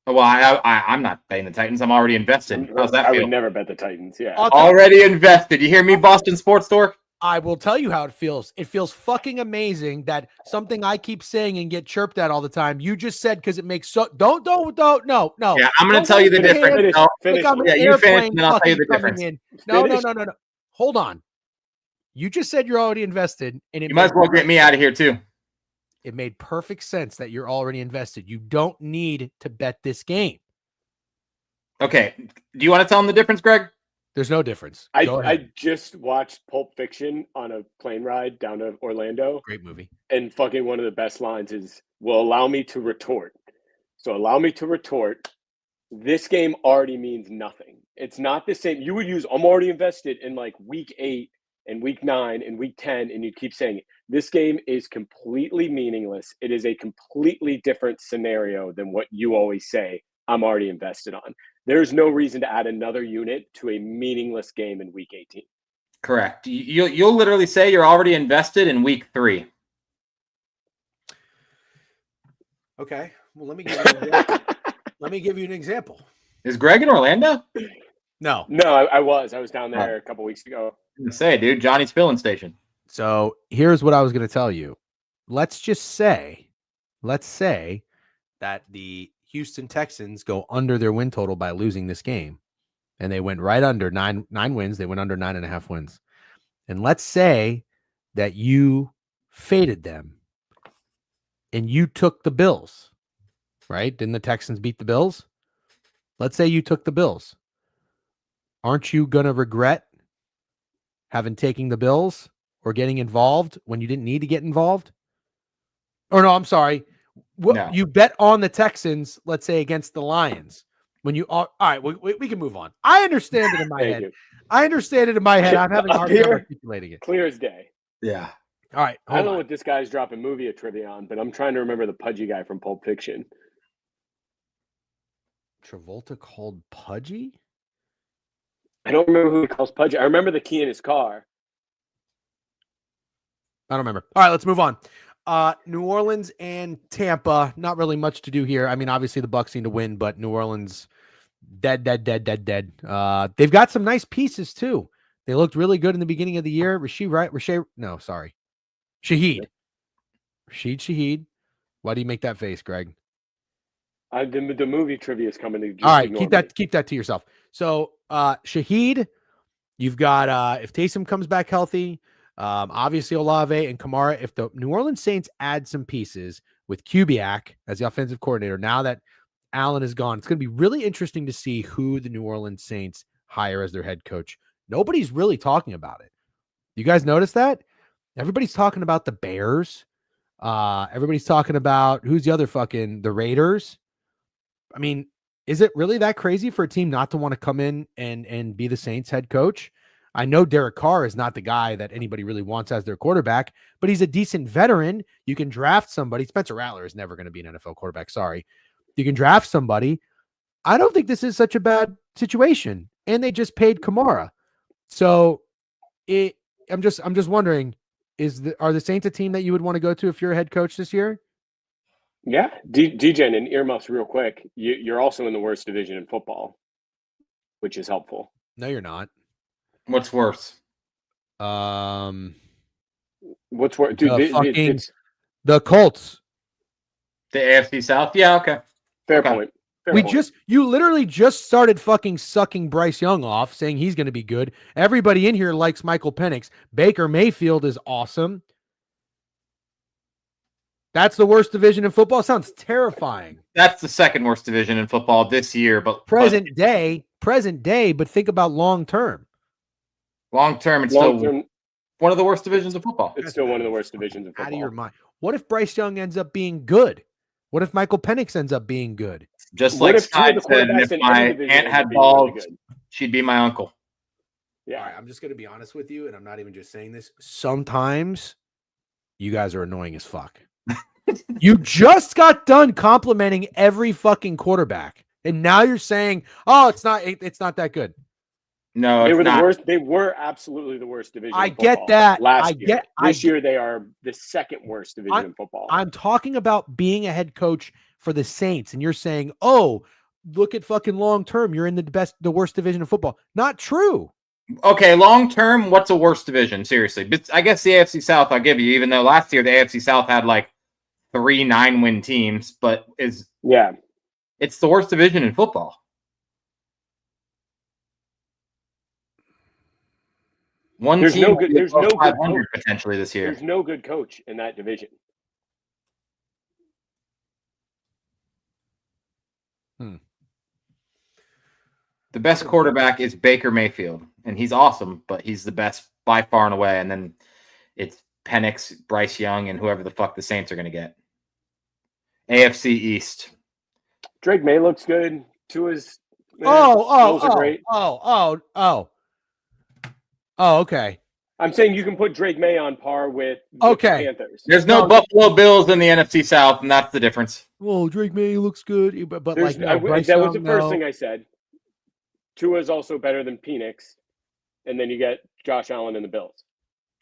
Well, I'm not betting the Titans. I'm already invested. How's that feel? I would never bet the Titans. Yeah, already invested. You hear me, Boston Sports Store? I will tell you how it feels. It feels fucking amazing that something I keep saying and get chirped at all the time. You just said because it makes no. Yeah, I'm going to tell you the difference. You finish, and I'll tell you the difference. No. Hold on. You just said you're already invested, and you might as well get me out of here too. It made perfect sense that you're already invested. You don't need to bet this game. Okay. Do you want to tell them the difference, Greg? There's no difference. I just watched Pulp Fiction on a plane ride down to Orlando. Great movie. And fucking one of the best lines is, "Well, allow me to retort." So allow me to retort. This game already means nothing. It's not the same. You would use, I'm already invested in like Week 8 and Week 9 and Week 10, and you keep saying it. This game is completely meaningless. It is a completely different scenario than what you always say I'm already invested on. There's no reason to add another unit to a meaningless game in Week 18. Correct. You'll literally say you're already invested in week 3. Okay. Well, let me give you an example. Let me give you an example. Is Greg in Orlando? No. No, I was down there a couple weeks ago. I was gonna say, dude, Johnny's filling station. So here's what I was going to tell you. Let's say that the Houston Texans go under their win total by losing this game. And they went right under nine wins. They went under 9.5 wins. And let's say that you faded them and you took the Bills, right? Didn't the Texans beat the Bills? Let's say you took the Bills. Aren't you going to regret having taken the Bills or getting involved when you didn't need to get involved? Or no, I'm sorry. No. You bet on the Texans, let's say, against the Lions. When you all right, we can move on. I understand it in my head. I understand it in my head. I'm having a hard time articulating it. Clear as day. Yeah. All right. I don't know what this guy's dropping movie trivia on, but I'm trying to remember the pudgy guy from Pulp Fiction. Travolta called pudgy? I don't remember who he calls pudgy. I remember the key in his car. I don't remember. All right, let's move on. New Orleans and Tampa, not really much to do here. I mean, obviously the Bucs need to win, but New Orleans dead. They've got some nice pieces too. They looked really good in the beginning of the year. Shaheed. Why do you make that face, Greg? The movie trivia is coming to. All right, keep that to yourself. So Shaheed, you've got if Taysom comes back healthy, obviously Olave and Kamara. If the New Orleans Saints add some pieces with Kubiak as the offensive coordinator, now that Allen is gone, it's going to be really interesting to see who the New Orleans Saints hire as their head coach. Nobody's really talking about it. You guys notice that? Everybody's talking about the Bears. Everybody's talking about who's the other the Raiders. I mean, is it really that crazy for a team not to want to come in and be the Saints head coach? I know Derek Carr is not the guy that anybody really wants as their quarterback, but he's a decent veteran. You can draft somebody. Spencer Rattler is never going to be an NFL quarterback. Sorry. You can draft somebody. I don't think this is such a bad situation. And they just paid Kamara. So I'm just wondering, are the Saints a team that you would want to go to if you're a head coach this year? Yeah. Degen and earmuffs real quick. You're also in the worst division in football, which is helpful. No, you're not. What's worse? What's worse? Dude, the Colts. The AFC South? Yeah, okay. Fair point. You literally just started fucking sucking Bryce Young off, saying he's going to be good. Everybody in here likes Michael Penix. Baker Mayfield is awesome. That's the worst division in football. Sounds terrifying. That's the second worst division in football this year, but present day, but think about long term. Long term, it's still one of the worst divisions of football. It's still one of the worst divisions of football. Out of your mind. What if Bryce Young ends up being good? What if Michael Penix ends up being good? Just like Scott said, if my aunt had balls, she'd be my uncle. Yeah. All right, I'm just going to be honest with you, and I'm not even just saying this. Sometimes you guys are annoying as fuck. You just got done complimenting every fucking quarterback, and now you're saying, "Oh, it's not that good." No, they were the worst. They were absolutely the worst division. I get that. This year they are the second worst division in football. I'm talking about being a head coach for the Saints, and you're saying, "Oh, look at fucking long term. You're in the worst division of football." Not true. Okay, long term, what's a worst division? Seriously, but I guess the AFC South I'll give you. Even though last year the AFC South had like 3 9-win teams, but it's the worst division in football. There's no good coach potentially this year. There's no good coach in that division. The best quarterback is Baker Mayfield, and he's awesome, but he's the best by far and away. And then it's Penix, Bryce Young, and whoever the fuck the Saints are going to get. AFC East. Drake May looks good. Tua's great. Okay. I'm saying you can put Drake May on par with the Panthers. There's no Buffalo Bills in the NFC South, and that's the difference. Well, Drake May looks good, but that was the first thing I said. Tua is also better than Penix, and then you get Josh Allen and the Bills.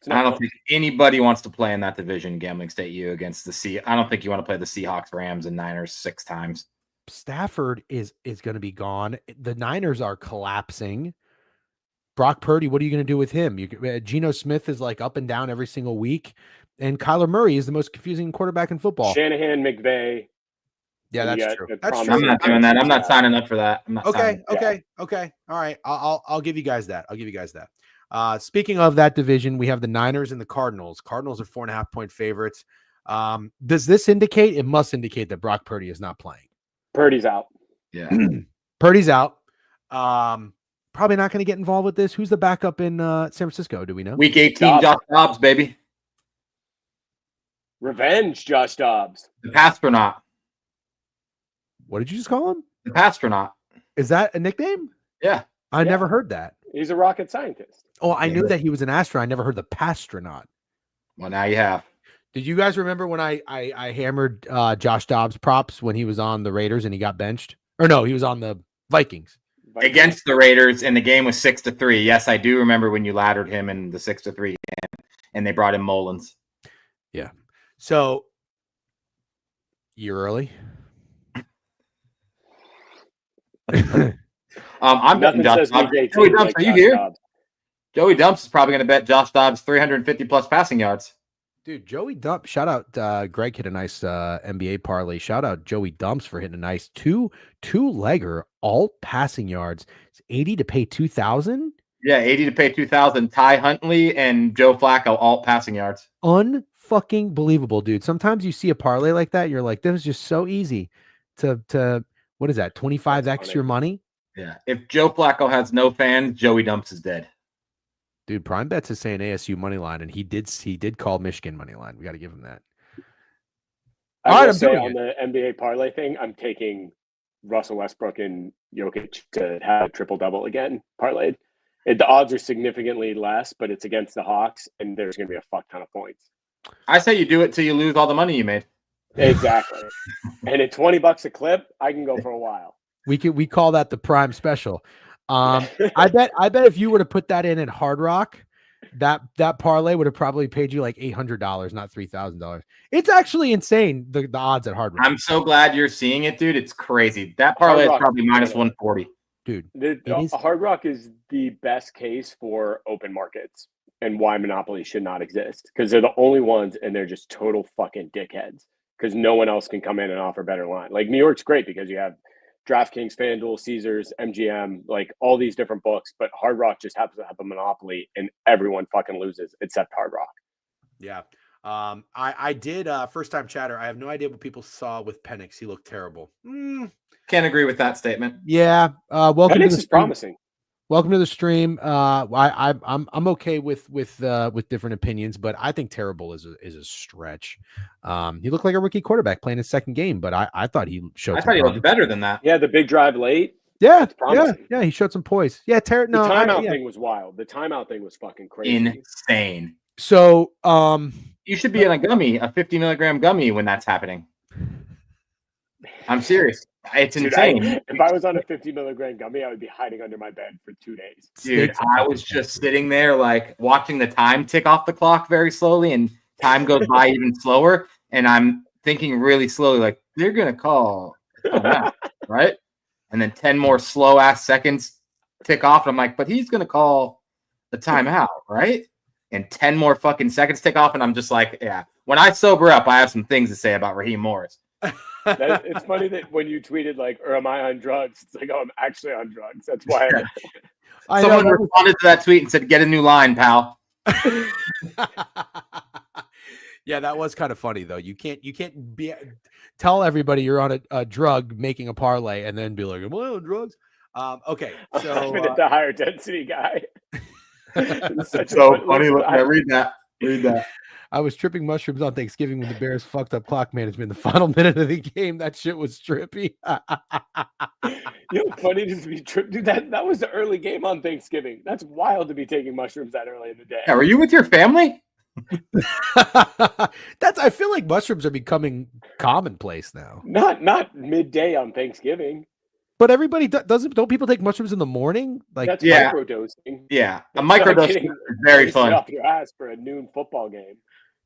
I don't think anybody wants to play in that division, Gambling State U, against the Sea. I don't think you want to play the Seahawks, Rams, and Niners 6 times. Stafford is going to be gone. The Niners are collapsing. Brock Purdy, what are you going to do with him? Geno Smith is like up and down every single week, and Kyler Murray is the most confusing quarterback in football. Shanahan, McVay. Yeah, that's true. That's true. I'm not doing that. I'm not signing up for that. I'm not okay. All right. I'll give you guys that. Speaking of that division, we have the Niners and the Cardinals. Cardinals are 4.5-point favorites. Does this indicate? It must indicate that Brock Purdy is not playing. Purdy's out. Yeah. Purdy's out. Probably not going to get involved with this. Who's the backup in San Francisco? Do we know? Week 18, Josh Dobbs, baby. Revenge, Josh Dobbs. The Pastronaut. What did you just call him? The Pastronaut. Is that a nickname? Yeah. I never heard that. He's a rocket scientist. Oh, I knew that he was an astronaut. I never heard the Pastronaut. Well, now you have. Did you guys remember when I hammered Josh Dobbs props when he was on the Raiders and he got benched? Or no, he was on the Vikings. Against the Raiders, and the game was 6-3. Yes, I do remember when you laddered him in the 6-3 game, and they brought in Mullins. Yeah. So, year early. I'm betting Josh Dobbs. Joey Dumps, are you here? Dobbs. Joey Dumps is probably going to bet Josh Dobbs 350 plus passing yards. Dude, Joey Dumps, shout out. Greg hit a nice NBA parlay. Shout out Joey Dumps for hitting a nice two-legger alt passing yards. It's 80 to pay 2,000. Yeah, 80 to pay 2,000. Ty Huntley and Joe Flacco alt passing yards. Unfucking believable, dude. Sometimes you see a parlay like that, you're like, this is just so easy to what is that? 25x your money. Yeah. If Joe Flacco has no fans, Joey Dumps is dead. Dude, Prime Bets is saying ASU money line, and he did call Michigan money line. We got to give him that. I will say on the NBA parlay thing, I'm taking Russell Westbrook and Jokic to have a triple-double again parlayed. The odds are significantly less, but it's against the Hawks, and there's going to be a fuck ton of points. I say you do it till you lose all the money you made. Exactly. And at $20 a clip, I can go for a while. We call that the Prime Special. I bet if you were to put that in at Hard Rock, that parlay would have probably paid you like $800, not $3,000. It's actually insane the odds at Hard Rock. I'm so glad you're seeing it, dude. It's crazy. That parlay is probably minus 140. Dude, Hard Rock is the best case for open markets and why monopoly should not exist, because they're the only ones, and they're just total fucking dickheads because no one else can come in and offer better line. Like New York's great because you have DraftKings, FanDuel, Caesars, MGM, like all these different books, but Hard Rock just happens to have a monopoly, and everyone fucking loses except Hard Rock. Yeah. I did first time chatter. I have no idea what people saw with Penix. He looked terrible. Can't agree with that statement. Yeah. Welcome Penix to the is promising. Welcome to the stream. I'm okay with different opinions, but I think terrible is a stretch. He looked like a rookie quarterback playing his second game, but I thought he showed. I thought he looked better than that. Yeah, the big drive late. Yeah, he showed some poise. Yeah, the timeout thing was wild. The timeout thing was fucking crazy. Insane. So, you should be in a 50 milligram gummy when that's happening. I'm serious. It's insane. If I was on a 50 milligram gummy, I would be hiding under my bed for 2 days. Dude, I was just sitting there like watching the time tick off the clock very slowly, and time goes by even slower. And I'm thinking really slowly, like, they're going to call that, right? And then 10 more slow ass seconds tick off. And I'm like, but he's going to call the timeout, right? And 10 more fucking seconds tick off. And I'm just like, yeah, when I sober up, I have some things to say about Raheem Morris. It's funny that when you tweeted like, or am I on drugs? It's like, oh, I'm actually on drugs. That's why. Someone responded to that tweet and said, get a new line, pal. Yeah, that was kind of funny though. You can't tell everybody you're on a drug making a parlay and then be like, am I on drugs? Okay, so I've been the higher density guy. So funny. Read that. I was tripping mushrooms on Thanksgiving when the Bears fucked up clock management in the final minute of the game. That shit was trippy. Funny to be tripped. Dude, that was the early game on Thanksgiving. That's wild to be taking mushrooms that early in the day. Yeah, were you with your family? I feel like mushrooms are becoming commonplace now. Not midday on Thanksgiving. But everybody doesn't. Don't people take mushrooms in the morning? Like, That's Yeah. microdosing. Yeah, a That's microdose not is getting very wasted fun. off your ass for a noon football game.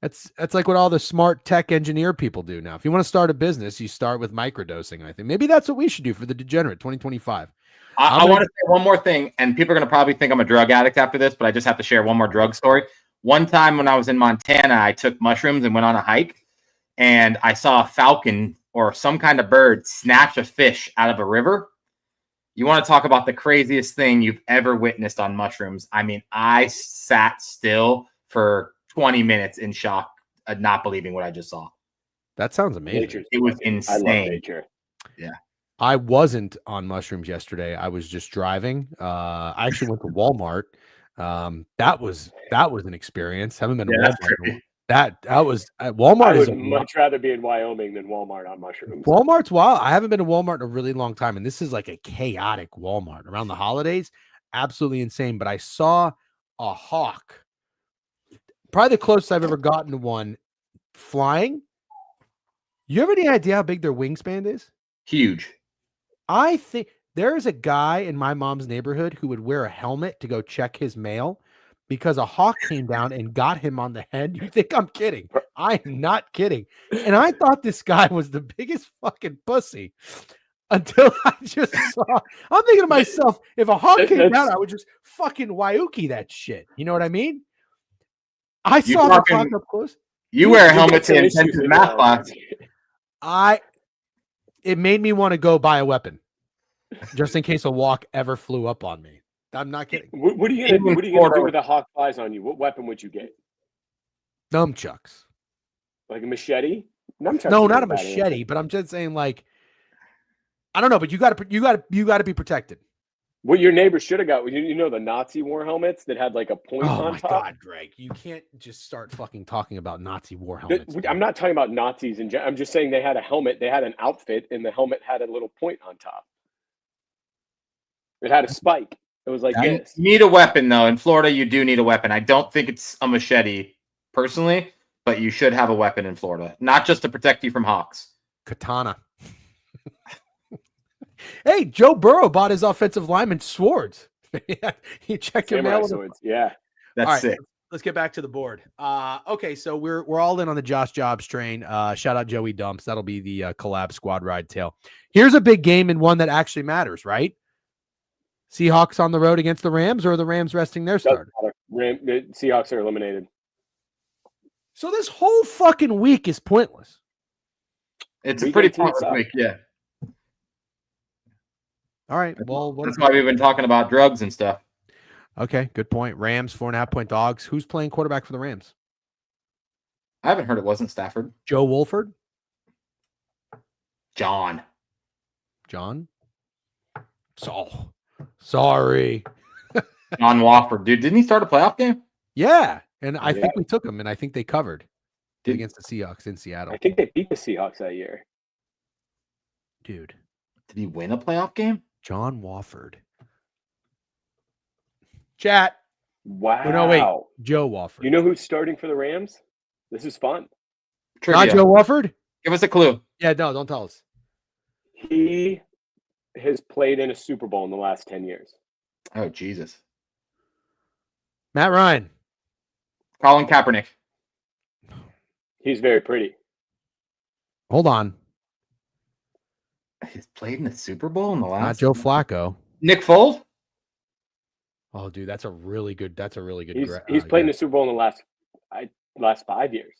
that's like what all the smart tech engineer people do now. If you want to start a business, you start with microdosing. I think maybe that's what we should do for the Degenerate 2025. I want to say one more thing, and people are going to probably think I'm a drug addict after this, but I just have to share one more drug story. One time when I was in Montana, I took mushrooms and went on a hike, and I saw a falcon or some kind of bird snatch a fish out of a river. You want to talk about the craziest thing you've ever witnessed on mushrooms? I mean, I sat still for 20 minutes in shock, not believing what I just saw. That sounds amazing. It was insane. I love nature. Yeah. I wasn't on mushrooms yesterday. I was just driving. I actually went to Walmart. That was an experience. Haven't been to Walmart. That was Walmart. I would much rather be in Wyoming than Walmart on mushrooms. Walmart's wild. I haven't been to Walmart in a really long time, and this is like a chaotic Walmart around the holidays. Absolutely insane. But I saw a hawk, probably the closest I've ever gotten to one flying. You have any idea how big their wingspan is? Huge. I think there is a guy in my mom's neighborhood who would wear a helmet to go check his mail because a hawk came down and got him on the head. You think I'm kidding? I am not kidding. And I thought this guy was the biggest fucking pussy until I just saw. I'm thinking to myself, if a hawk came down, I would just fucking Wyuki that shit. You know what I mean? I saw the hawk up close. You wear a helmet to intensive math class. It made me want to go buy a weapon just in case a hawk ever flew up on me. I'm not kidding. What are you gonna do with a hawk flies on you? What weapon would you get? Nunchucks. Like a machete? Nunchucks No, not a machete, but I'm just saying, like, I don't know, but you got to be protected. What your neighbor should have got, you know, the Nazi war helmets that had like a point on top. Oh my God, Greg, you can't just start fucking talking about Nazi war helmets. I'm not talking about Nazis I'm just saying they had a helmet, they had an outfit, and the helmet had a little point on top. It had a spike. It was like this. You need a weapon, though. In Florida, you do need a weapon. I don't think it's a machete, personally, but you should have a weapon in Florida, not just to protect you from hawks. Katana. Hey, Joe Burrow bought his offensive lineman swords. You check your mail. Swords. Yeah, that's sick. Let's get back to the board. Okay, so we're all in on the Josh Jobs train. Shout out Joey Dumps. That'll be the collab squad ride tail. Here's a big game and one that actually matters, right? Seahawks on the road against the Rams, or are the Rams resting their starter? The Seahawks are eliminated. So this whole fucking week is pointless. It's a pretty pointless week, yeah. All right. Well, that's why we've been talking about drugs and stuff. Okay, good point. Rams, 4.5-point dogs. Who's playing quarterback for the Rams? I haven't heard it wasn't Stafford. Joe Wolford? John? Sorry. John Wofford. Dude, didn't he start a playoff game? Yeah, and I think we took him, and I think they covered against the Seahawks in Seattle. I think they beat the Seahawks that year. Dude. Did he win a playoff game? John Wofford. Chat. Wow. Oh, no, wait. Joe Wofford. You know who's starting for the Rams? This is fun. Trivia. Not Joe Wofford? Give us a clue. Yeah, no, don't tell us. He has played in a Super Bowl in the last 10 years. Oh, Jesus. Matt Ryan. Colin Kaepernick. He's very pretty. Hold on. He's played in the Super Bowl in the last. Not Joe Flacco. Nick Foles. Oh, dude, that's a really good. He's played in the Super Bowl in the last 5 years.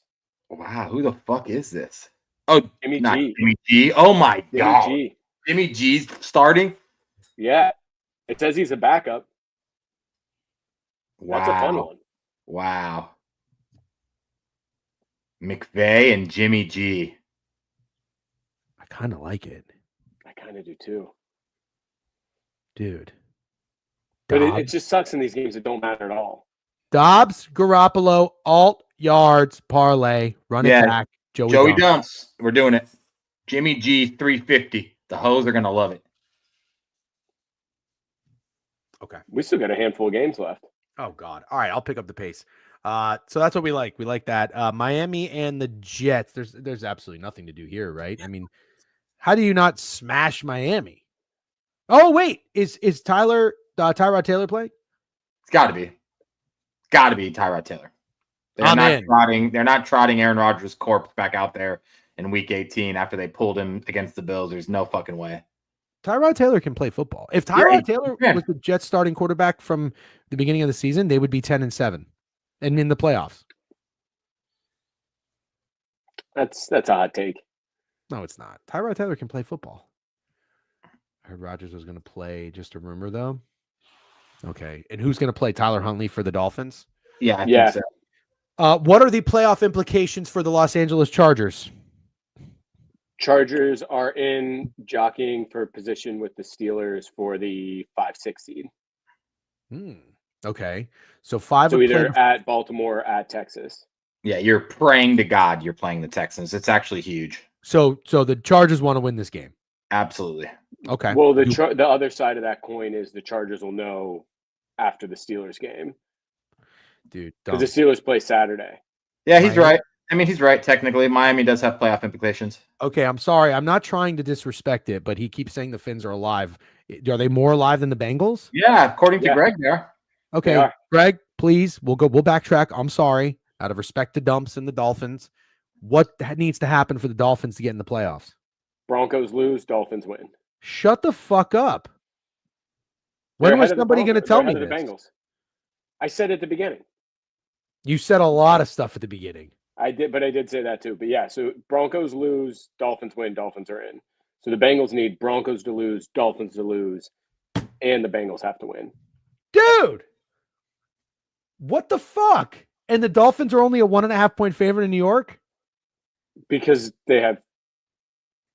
Wow, who the fuck is this? Oh, Jimmy G. Jimmy G. Oh my God. G. Jimmy G's starting. Yeah, it says he's a backup. Wow. That's a fun one. Wow. McVay and Jimmy G. I kind of like it. I kind of do too. Dude. But it just sucks in these games that don't matter at all. Dobbs, Garoppolo, alt, yards, parlay, run it back. Joey Dumps. We're doing it. Jimmy G, 350. The hoes are going to love it. Okay. We still got a handful of games left. Oh, God. All right, I'll pick up the pace. So that's what we like. We like that. Miami and the Jets. There's absolutely nothing to do here, right? I mean, how do you not smash Miami? Oh wait, is Tyrod Taylor playing? It's got to be Tyrod Taylor. They're not trotting Aaron Rodgers' corpse back out there in Week 18 after they pulled him against the Bills. There's no fucking way. Tyrod Taylor can play football. If Tyrod Taylor was the Jets starting quarterback from the beginning of the season, they would be 10-7 and in the playoffs. That's a hot take. No, it's not. Tyrod Taylor can play football. I heard Rodgers was going to play. Just a rumor, though. Okay, and who's going to play? Tyler Huntley for the Dolphins? Yeah, I think so. What are the playoff implications for the Los Angeles Chargers? Chargers are in jockeying for position with the Steelers for the 5-6 seed. Okay, so either at Baltimore or at Texas. Yeah, you're praying to God you're playing the Texans. It's actually huge. So the Chargers want to win this game. Absolutely. Okay. Well, the other side of that coin is the Chargers will know after the Steelers game. Dude, because the Steelers play Saturday. Yeah, he's right. I mean, he's right. Technically, Miami does have playoff implications. Okay, I'm sorry. I'm not trying to disrespect it, but he keeps saying the Finns are alive. Are they more alive than the Bengals? Yeah, according to Greg, they are. Okay, They are. Greg, please, we'll backtrack. I'm sorry. Out of respect to Dumps and the Dolphins, what needs to happen for the Dolphins to get in the playoffs? Broncos lose, Dolphins win. Shut the fuck up. When was somebody going to tell me this? The Bengals. I said at the beginning. You said a lot of stuff at the beginning. I did say that too. But yeah, so Broncos lose, Dolphins win, Dolphins are in. So the Bengals need Broncos to lose, Dolphins to lose, and the Bengals have to win. Dude, what the fuck? And the Dolphins are only a 1.5 point favorite in New York? Because they have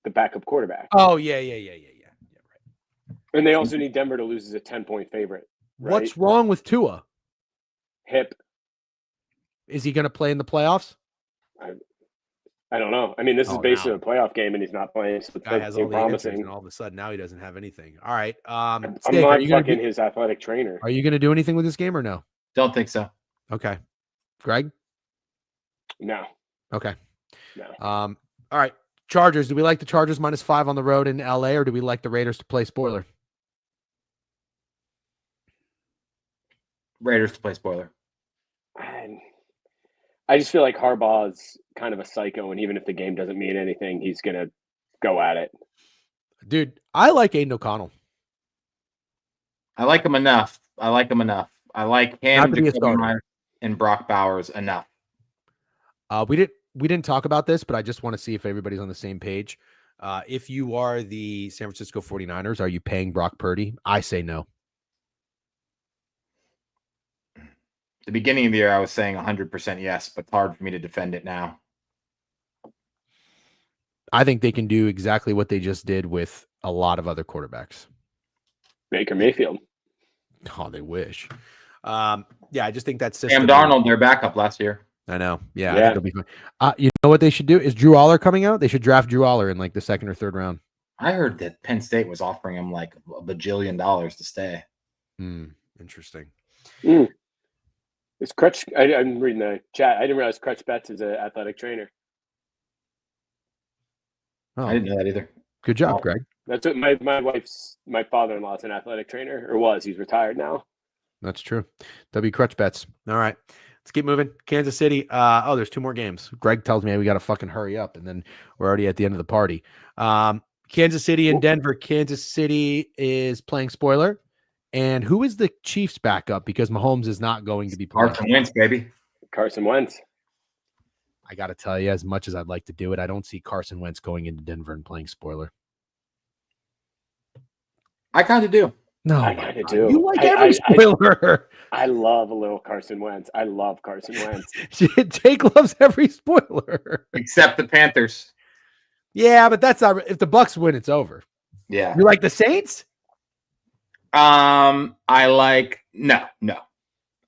the backup quarterback. Oh, yeah. Right. And they also need Denver to lose as a 10-point favorite. Right? What's wrong with Tua? Hip. Is he going to play in the playoffs? I don't know. I mean, this is basically a playoff game, and he's not playing. So the guy has all the promising. And all of a sudden, now he doesn't have anything. All right. I'm not fucking his athletic trainer. Are you going to do anything with this game or no? Don't think so. Okay. Greg? No. Okay. No. All right. Chargers. Do we like the Chargers -5 on the road in LA, or do we like the Raiders to play spoiler? Raiders to play spoiler. I just feel like Harbaugh's kind of a psycho, and even if the game doesn't mean anything, he's going to go at it. Dude, I like Aiden O'Connell. I like him enough. I like him, and Brock Bowers enough. We didn't talk about this, but I just want to see if everybody's on the same page. If you are the San Francisco 49ers, are you paying Brock Purdy? I say no. The beginning of the year, I was saying 100% yes, but it's hard for me to defend it now. I think they can do exactly what they just did with a lot of other quarterbacks. Baker Mayfield. Oh, they wish. Yeah, I just think that system. Sam Darnold, their backup last year. I know. Yeah. I think it'll be fun. You know what they should do? Is Drew Aller coming out? They should draft Drew Aller in like the 2nd or 3rd round. I heard that Penn State was offering him like $1 bajillion to stay. Interesting. Is Crutch? I'm reading the chat. I didn't realize Crutch Betts is an athletic trainer. Oh, I didn't know that either. Good job, Greg. That's what my father-in-law is an athletic trainer, or was. He's retired now. That's true. W. Crutch Betts. All right. Let's keep moving. Kansas City. There's 2 more games. Greg tells me we got to fucking hurry up, and then we're already at the end of the party. Kansas City and Denver. Kansas City is playing spoiler. And who is the Chiefs backup? Because Mahomes is not going to be playing. Carson Wentz, baby. Carson Wentz. I got to tell you, as much as I'd like to do it, I don't see Carson Wentz going into Denver and playing spoiler. I kind of do. No, I kind of do. You like every spoiler. I love a little Carson Wentz. I love Carson Wentz. Jake loves every spoiler. Except the Panthers. Yeah, but that's not. If the Bucks win, it's over. Yeah. You like the Saints? I like no,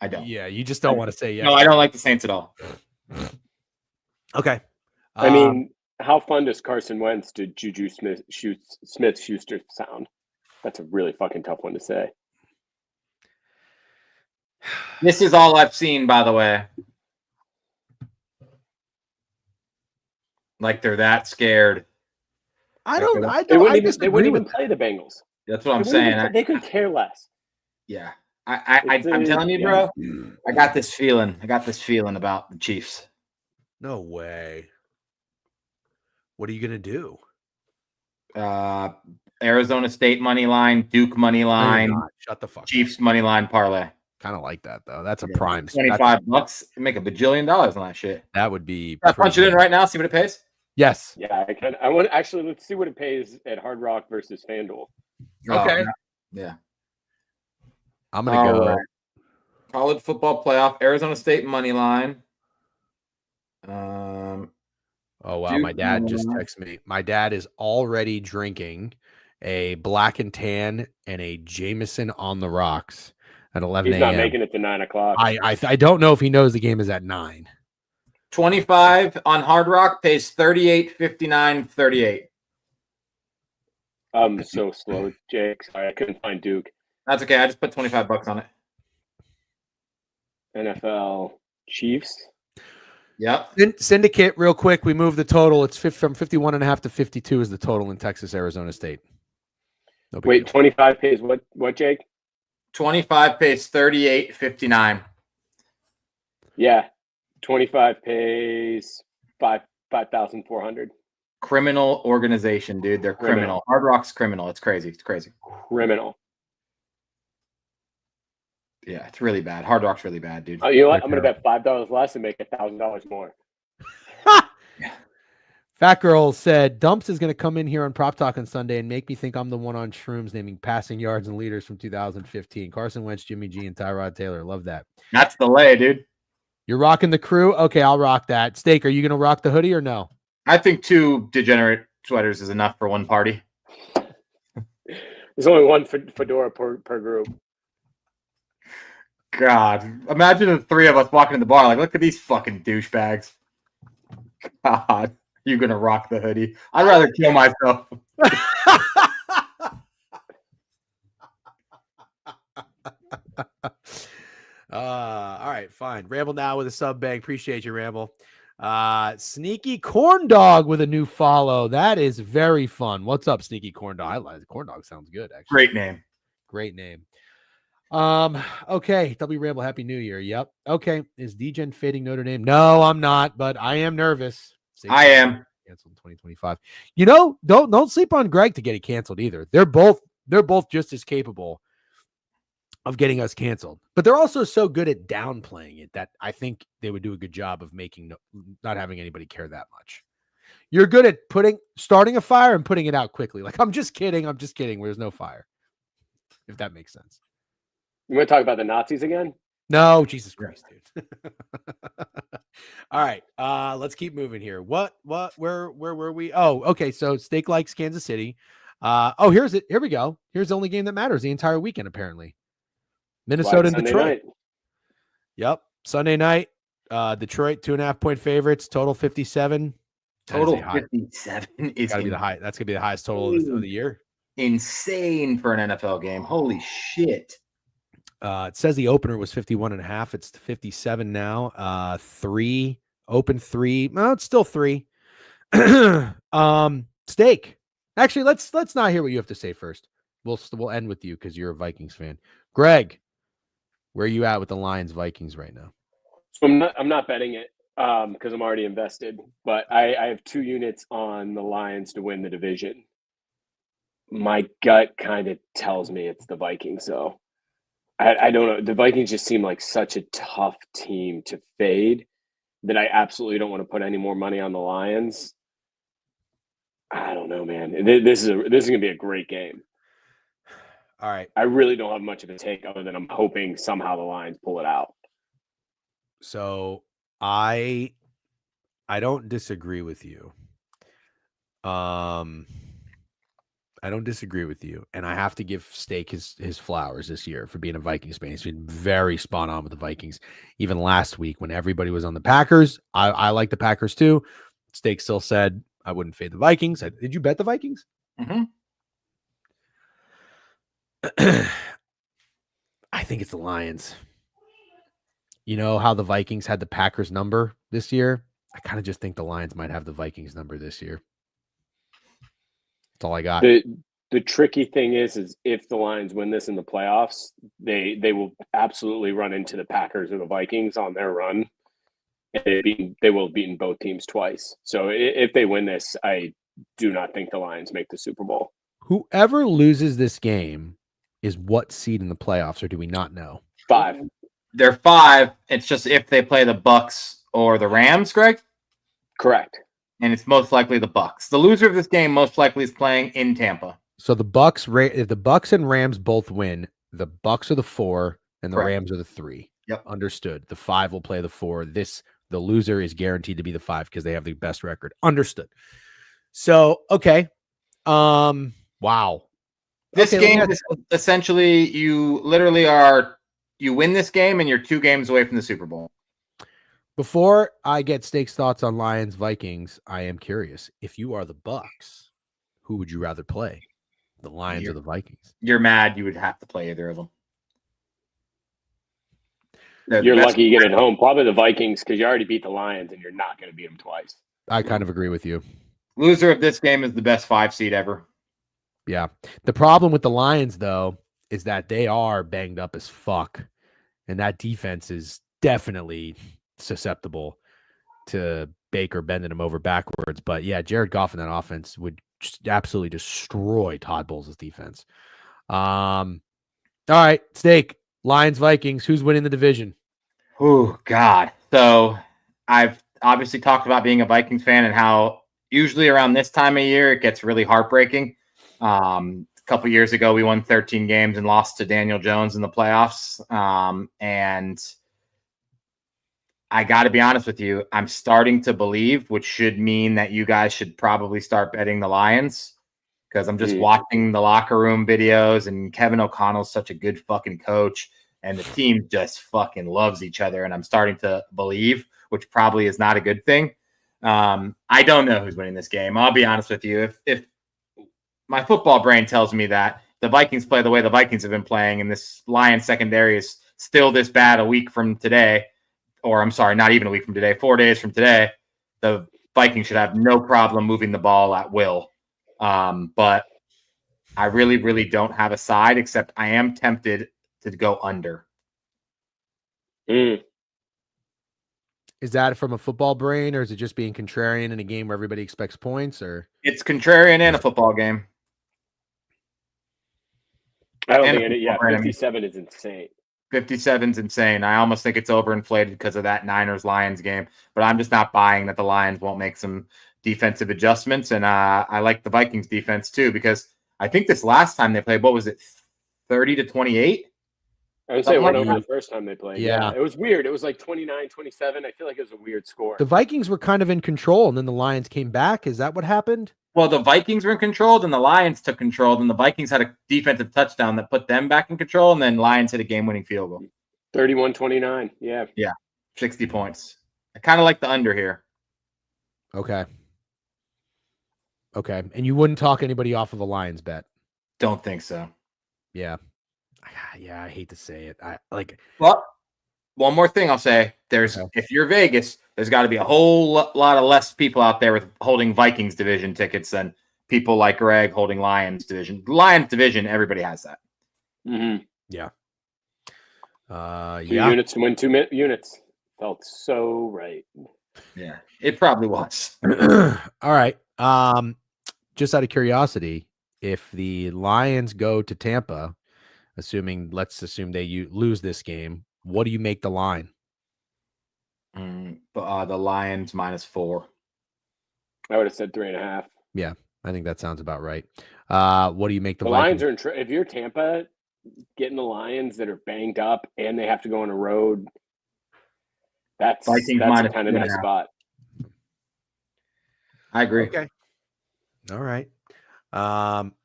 I don't. Yeah, you just don't want to say yes. No, I don't like the Saints at all. Okay. I mean, how fun does Carson Wentz to Juju Smith-Schuster sound? That's a really fucking tough one to say. This is all I've seen, by the way. Like they're that scared. They wouldn't even play the Bengals. That's what I'm saying. They could care less. Yeah. I'm telling you, bro, I got this feeling. I got this feeling about the Chiefs. No way. What are you going to do? Arizona State money line, Duke money line, shut the fuck Chiefs money line parlay. Kind of like that though. That's a prime. $25. Make $1 bajillion on that shit. That would be. Can I punch it in right now? See what it pays. Yes. Yeah, I can. I want actually. Let's see what it pays at Hard Rock versus FanDuel. Okay. Yeah. I'm gonna go. Right. College football playoff, Arizona State money line. Oh wow, my dad just texted me. My dad is already drinking a black and tan and a Jameson on the rocks at 11 a.m. He's not making it to 9 o'clock. I don't know if he knows the game is at 9. 25 on Hard Rock pays 38.59.38. I'm so slow, Jake. Sorry, I couldn't find Duke. That's okay. I just put $25 on it. NFL Chiefs. Yep. Syndicate, real quick. We moved the total. It's from 51.5 to 52 is the total in Texas, Arizona State. No Wait, deal. 25 pays what, Jake? 25 pays 38.59. Yeah. 25 pays 5,400. Criminal organization, dude. They're criminal. Hard Rock's criminal. It's crazy. It's crazy. Criminal. Yeah, it's really bad. Hard Rock's really bad, dude. Oh, you know what? I'm gonna bet $5 less and make $1,000 more. Yeah. Fat Girl said Dumps is gonna come in here on Prop Talk on Sunday and make me think I'm the one on shrooms naming passing yards and leaders from 2015. Carson Wentz, Jimmy G, and Tyrod Taylor. Love that. That's the lay, dude. You're rocking the crew. Okay, I'll rock that. Steak, are you gonna rock the hoodie or no? I think 2 degenerate sweaters is enough for one party. There's only one fedora per group. God, imagine the 3 of us walking in the bar like, look at these fucking douchebags. God, you're gonna rock the hoodie. I'd rather kill myself. All right, fine. Ramble now with a sub bang. Appreciate you, Ramble. Sneaky Corn Dog with a new follow. That is very fun. What's up, Sneaky Corn Dog? I like Corn Dog. Sounds good. Actually, great name. Great name. Okay. W Ramble, Happy New Year. Yep. Okay. Is Degen fading Notre Dame? No, I'm not, but I am nervous. I am. Canceled in 2025. You know, don't sleep on Greg to get it canceled either. They're both just as capable of getting us canceled, but they're also so good at downplaying it that I think they would do a good job of not having anybody care that much. You're good at starting a fire and putting it out quickly. Like, I'm just kidding. Where there's no fire. If that makes sense. You want to talk about the Nazis again? No, Jesus Christ, dude. All right. Let's keep moving here. Where were we? Oh, okay. So Steak likes Kansas City. Here's it. Here we go. Here's the only game that matters the entire weekend, apparently. Minnesota and Detroit. Night. Yep. Sunday night. Detroit 2.5-point favorites. Total 57. Total 57 is gotta be the high. That's gonna be the highest total of the year. Insane for an NFL game. Holy shit. It says the opener was 51.5. It's 57 now. 3. Well, it's still 3. Steak. Actually, let's not hear what you have to say first. We'll end with you because you're a Vikings fan. Greg, where are you at with the Lions Vikings right now? So I'm not betting it because I'm already invested, but I have 2 units on the Lions to win the division. My gut kind of tells me it's the Vikings, though. I don't know. The Vikings just seem like such a tough team to fade that I absolutely don't want to put any more money on the Lions. I don't know, man. This is going to be a great game. All right. I really don't have much of a take other than I'm hoping somehow the Lions pull it out. So I don't disagree with you. I don't disagree with you, and I have to give Steak his flowers this year for being a Vikings fan. He's been very spot on with the Vikings. Even last week when everybody was on the Packers, I like the Packers too. Steak still said I wouldn't fade the Vikings. Did you bet the Vikings? Mm-hmm. I think it's the Lions. You know how the Vikings had the Packers number this year? I kind of just think the Lions might have the Vikings number this year. That's all I got. The tricky thing is if the Lions win this in the playoffs, they will absolutely run into the Packers or the Vikings on their run, and they will have beaten both teams twice. So if they win this, I do not think the Lions make the Super Bowl. Whoever loses this game is what seed in the playoffs, or do we not know? 5. They're 5. It's just if they play the Bucks or the Rams, Greg. Correct. And it's most likely the Bucks. The loser of this game most likely is playing in Tampa. So the Bucks, if the Bucks and Rams both win, the Bucks are the 4 and the Correct. Rams are the 3. Yep. Understood. The 5 will play the 4. The loser is guaranteed to be the 5 because they have the best record. Understood. So, okay. Wow. This game is essentially you win this game and you're 2 games away from the Super Bowl. Before I get Steak's thoughts on Lions Vikings, I am curious. If you are the Bucks, who would you rather play? The Lions or the Vikings? You're mad you would have to play either of them. You're lucky you get it home. Probably the Vikings because you already beat the Lions and you're not going to beat them twice. I kind of agree with you. Loser of this game is the best 5 seed ever. Yeah. The problem with the Lions, though, is that they are banged up as fuck. And that defense is definitely susceptible to Baker bending them over backwards. But yeah, Jared Goff in that offense would just absolutely destroy Todd Bowles' defense. All right, Steak, Lions, Vikings, who's winning the division? Oh, God. So I've obviously talked about being a Vikings fan and how usually around this time of year, it gets really heartbreaking. A couple years ago, we won 13 games and lost to Daniel Jones in the playoffs. And I got to be honest with you, I'm starting to believe, which should mean that you guys should probably start betting the Lions because I'm just watching the locker room videos and Kevin O'Connell's such a good fucking coach and the team just fucking loves each other. And I'm starting to believe, which probably is not a good thing. I don't know who's winning this game. I'll be honest with you. If my football brain tells me that the Vikings play the way the Vikings have been playing and this Lions secondary is still this bad a week from today, or I'm sorry, not even a week from today, 4 days from today, the Vikings should have no problem moving the ball at will. But I really, really don't have a side, except I am tempted to go under. Is that from a football brain, or is it just being contrarian in a game where everybody expects points? Or it's contrarian and a football game. I don't think it. Yeah, 57 is insane. 57's insane. I almost think it's overinflated because of that Niners-Lions game, but I'm just not buying that the Lions won't make some defensive adjustments. And I like the Vikings defense too, because I think this last time they played, what was it, 30-28? I would say it went over the first time they played. Yeah. It was weird. It was like 29-27. I feel like it was a weird score. The Vikings were kind of in control, and then the Lions came back. Is that what happened? Well, the Vikings were in control, and the Lions took control, and the Vikings had a defensive touchdown that put them back in control, and then Lions hit a game-winning field goal. 31-29, yeah. Yeah, 60 points. I kind of like the under here. Okay. And you wouldn't talk anybody off of a Lions bet? Don't think so. Yeah, I hate to say it. Well, one more thing I'll say. If you're Vegas, there's got to be a whole lot of less people out there with holding Vikings division tickets than people like Greg holding Lions division. Lions division, everybody has that. Mm-hmm. Yeah. 2 units to win 2 units. Felt so right. Yeah, it probably was. All right. Just out of curiosity, if the Lions go to Tampa, let's assume they lose this game, what do you make the line? The Lions -4. I would have said 3.5. Yeah, I think that sounds about right. What do you make the Lions are if you're Tampa, getting the Lions that are banged up and they have to go on a road, that's a kind of nice spot. I agree. Okay. All right.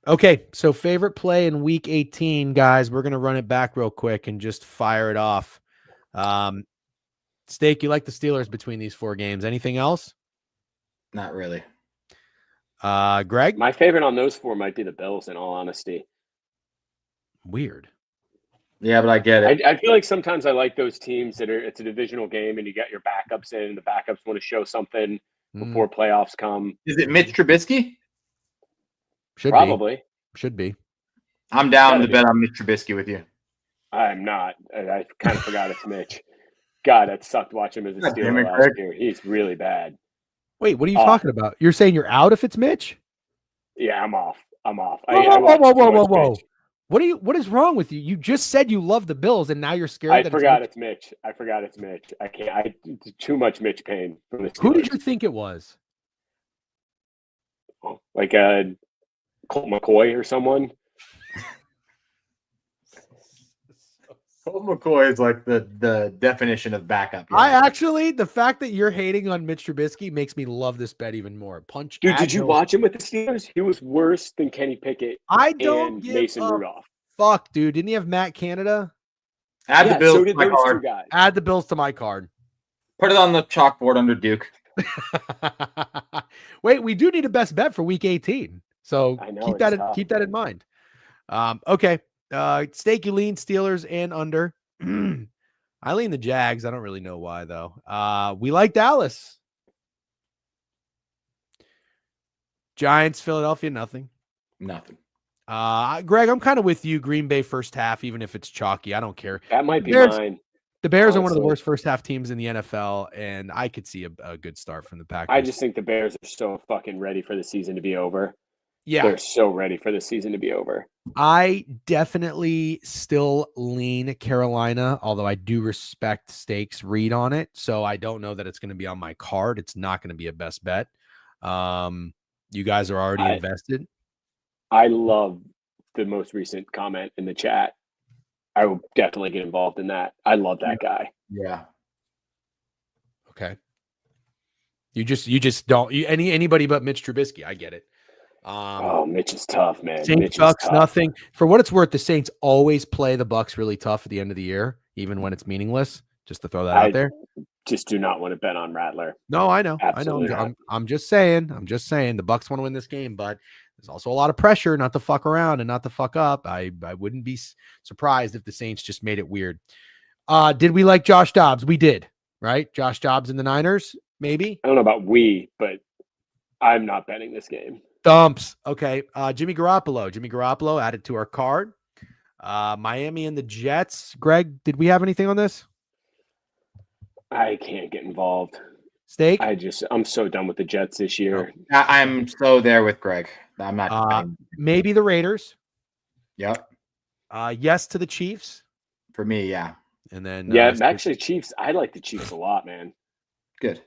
Okay, so favorite play in week 18, guys. We're gonna run it back real quick and just fire it off. Steak, you like the Steelers between these 4 games. Anything else? Not really. Greg? My favorite on those 4 might be the Bills, in all honesty. Weird. Yeah, but I get it. I feel like sometimes I like those teams it's a divisional game and you got your backups in and the backups want to show something before playoffs come. Is it Mitch Trubisky? Should Probably. be. Should be. I'm down to bet on Mitch Trubisky with you. I'm not. I kind of forgot it's Mitch. God, that sucked watching him as a God damn Steeler it, last Greg. year. He's really bad. Wait, what are you talking about? You're saying you're out if it's Mitch? Yeah, I'm off. Whoa, I whoa, whoa, whoa, whoa, whoa. Mitch. What is wrong with you? You just said you love the Bills and now you're scared I that forgot it's it's Mitch. I forgot it's Mitch. I can't. Too much Mitch pain from the Steelers. Who did you think it was? Like Colt McCoy or someone? Colt McCoy is like the definition of backup. Yeah. I actually, the fact that you're hating on Mitch Trubisky makes me love this bet even more. Punch. Dude, did you watch him with the Steelers? He was worse than Kenny Pickett and Mason Rudolph. Fuck, dude. Didn't he have Matt Canada? Add the Bills so to did my those card. two guys. Add the Bills to my card. Put it on the chalkboard under Duke. Wait, we do need a best bet for week 18. So I know, keep that in mind. Okay. Steak, you lean Steelers and under. I lean the Jags. I don't really know why though. We like Dallas. Giants, Philadelphia, nothing. Greg, I'm kind of with you. Green Bay first half, even if it's chalky, I don't care. That might be mine. The Bears are one of the worst first half teams in the NFL, and I could see a good start from the Packers. I just think the Bears are so fucking ready for the season to be over. Yeah. They're so ready for the season to be over. I definitely still lean Carolina, although I do respect Steak's read on it. So I don't know that it's going to be on my card. It's not going to be a best bet. You guys are already invested. I love the most recent comment in the chat. I will definitely get involved in that. I love that guy. Yeah. Okay. You just don't anybody but Mitch Trubisky. I get it. Mitch is tough, man. Saints Bucks, nothing. For what it's worth, the Saints always play the Bucks really tough at the end of the year, even when it's meaningless. Just to throw that out there. Just do not want to bet on Rattler. No, I know. Absolutely I know. I'm just saying. The Bucks want to win this game, but there's also a lot of pressure not to fuck around and not to fuck up. I wouldn't be surprised if the Saints just made it weird. Did we like Josh Dobbs? We did, right? Josh Dobbs and the Niners, maybe? I don't know about but I'm not betting this game. Dumps. Okay. Jimmy Garoppolo added to our card. Miami and the Jets. Greg, did we have anything on this? I can't get involved. Steak? I'm so done with the Jets this year. I'm so there with Greg. I'm not. Maybe the Raiders. Yep. Yes to the Chiefs. For me, yeah. And then actually Chiefs. I like the Chiefs a lot, man. Good.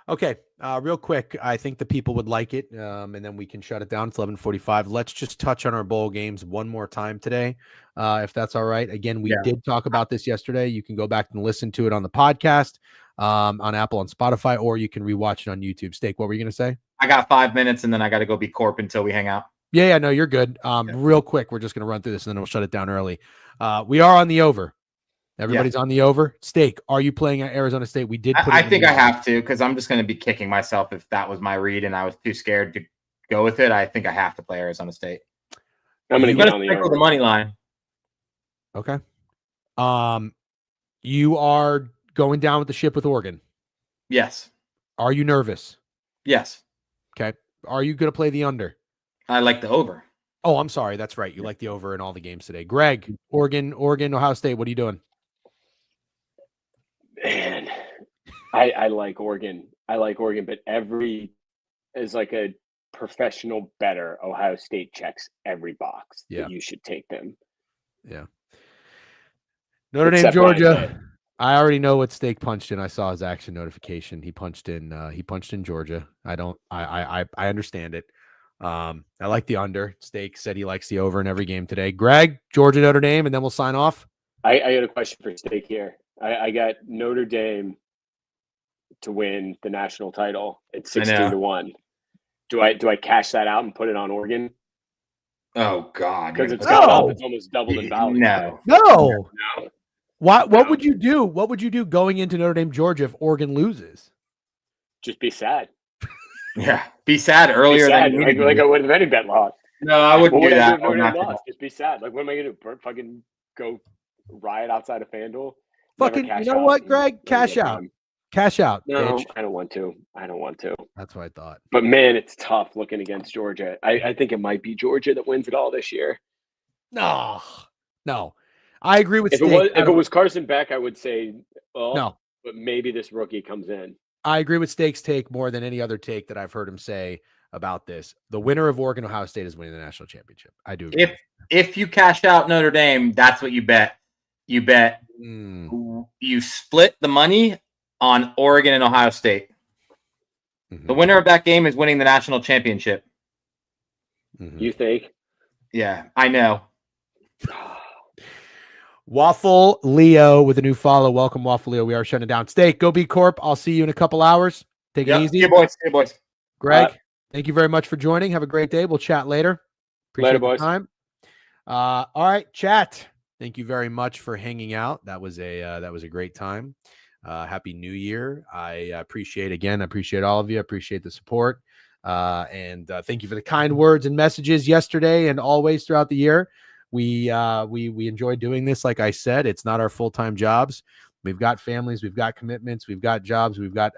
Okay. Real quick, I think the people would like it. And then we can shut it down. It's 11:45. Let's just touch on our bowl games one more time today. If that's all right. Again, we did talk about this yesterday. You can go back and listen to it on the podcast, on Apple, on Spotify, or you can rewatch it on YouTube. Steak, what were you going to say? I got 5 minutes and then I got to go be corp until we hang out. Yeah, no, you're good. Real quick, we're just going to run through this and then we'll shut it down early. We are on the over. Everybody's on the over. Steak, are you playing at Arizona State? We did. I think I have to, because I'm just going to be kicking myself if that was my read and I was too scared to go with it. I think I have to play Arizona State. I'm going to get on the money line. Okay. You are going down with the ship with Oregon. Yes. Are you nervous? Yes. Okay. Are you going to play the under? I like the over. Oh, I'm sorry. That's right. You like the over in all the games today. Greg, Oregon, Ohio State. What are you doing? Man, I like Oregon. But as like a professional bettor, Ohio State checks every box that you should take them. Yeah. Notre Dame, Georgia. I already know what Steak punched in. I saw his action notification. He punched in Georgia. I understand it. I like the under. Steak said he likes the over in every game today. Greg, Georgia, Notre Dame, and then we'll sign off. I got a question for Steak here. I got Notre Dame to win the national title at 16-1. Do I cash that out and put it on Oregon? Oh God! Because it's almost doubled in value. No. What would you do? What would you do going into Notre Dame, Georgia if Oregon loses? Just be sad. Yeah, be sad earlier than like I would have any bet lost. No, I wouldn't do that. Just be sad. Like, what am I gonna do? Fucking go riot outside of FanDuel? Fucking, you know what, Greg? Cash out. Cash out. No, Bitch. I don't want to. I don't want to. That's what I thought. But man, it's tough looking against Georgia. I think it might be Georgia that wins it all this year. No. I agree with If Steak. it was Carson Beck, I would say, well, No. but maybe this rookie comes in. I agree with Steak's take more than any other take that I've heard him say about this. The winner of Oregon Ohio State is winning the national championship. I do agree. If you cash out Notre Dame, that's what you bet. You bet you split the money on Oregon and Ohio State. Mm-hmm. The winner of that game is winning the national championship. Mm-hmm. You think? Yeah, I know. Waffle Leo with a new follow. Welcome, Waffle Leo. We are shutting down. Steak, go B Corp. I'll see you in a couple hours. Take it easy. See you, boys. Greg, thank you very much for joining. Have a great day. We'll chat later. Appreciate the time. All right, chat. Thank you very much for hanging out. That was a great time. Happy New Year. I appreciate all of you. I appreciate the support. And thank you for the kind words and messages yesterday and always throughout the year. We enjoy doing this. Like I said, it's not our full-time jobs. We've got families, we've got commitments, we've got jobs, we've got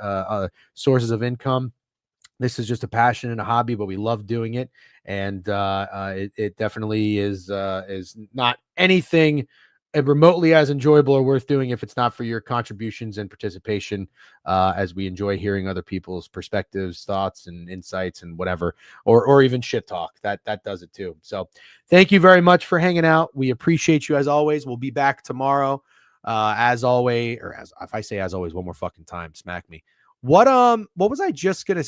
sources of income. This is just a passion and a hobby, but we love doing it. And it definitely is not anything remotely as enjoyable or worth doing if it's not for your contributions and participation, as we enjoy hearing other people's perspectives, thoughts, and insights and whatever, or even shit talk. That does it too. So thank you very much for hanging out. We appreciate you as always. We'll be back tomorrow, as always, or as if I say as always one more fucking time, smack me. What was I just gonna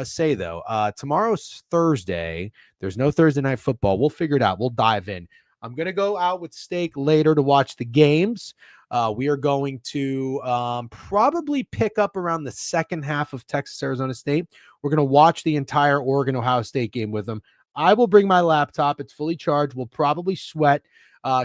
say though? Tomorrow's Thursday. There's no Thursday night football. We'll figure it out. We'll dive in. I'm going to go out with Steak later to watch the games. We are going to probably pick up around the second half of Texas-Arizona State. We're going to watch the entire Oregon-Ohio State game with them. I will bring my laptop. It's fully charged. We'll probably sweat.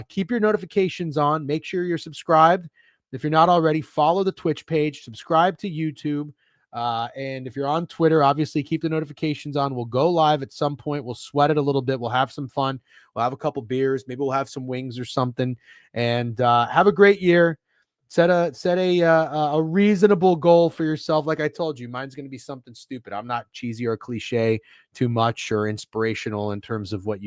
Keep your notifications on. Make sure you're subscribed. If you're not already, follow the Twitch page. Subscribe to YouTube. And if you're on Twitter, obviously keep the notifications on. We'll go live at some point. We'll sweat it a little bit. We'll have some fun. We'll have a couple beers. Maybe we'll have some wings or something. And have a great year. Set a reasonable goal for yourself. Like I told you, mine's going to be something stupid. I'm not cheesy or cliche too much or inspirational in terms of what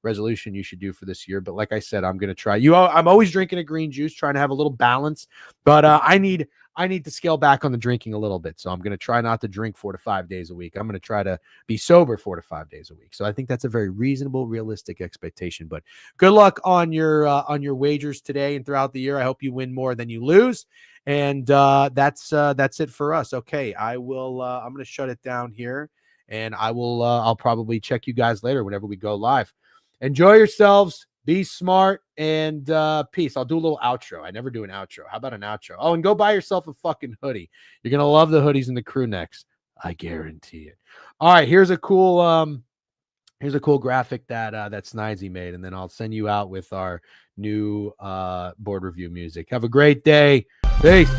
resolution you should do for this year. But like I said, I'm going to try. I'm always drinking a green juice, trying to have a little balance. But I need to scale back on the drinking a little bit. So I'm going to try not to drink 4 to 5 days a week. I'm going to try to be sober 4 to 5 days a week. So I think that's a very reasonable, realistic expectation. But good luck on your wagers today and throughout the year. I hope you win more than you lose. And that's it for us. Okay, I'm going to shut it down here, and I'll probably check you guys later whenever we go live. Enjoy yourselves. Be smart, and peace. I'll do a little outro. I never do an outro. How about an outro? Oh, and go buy yourself a fucking hoodie. You're going to love the hoodies and the crew necks. I guarantee it. All right, here's a cool graphic that Snidesy made, and then I'll send you out with our new board review music. Have a great day. Peace.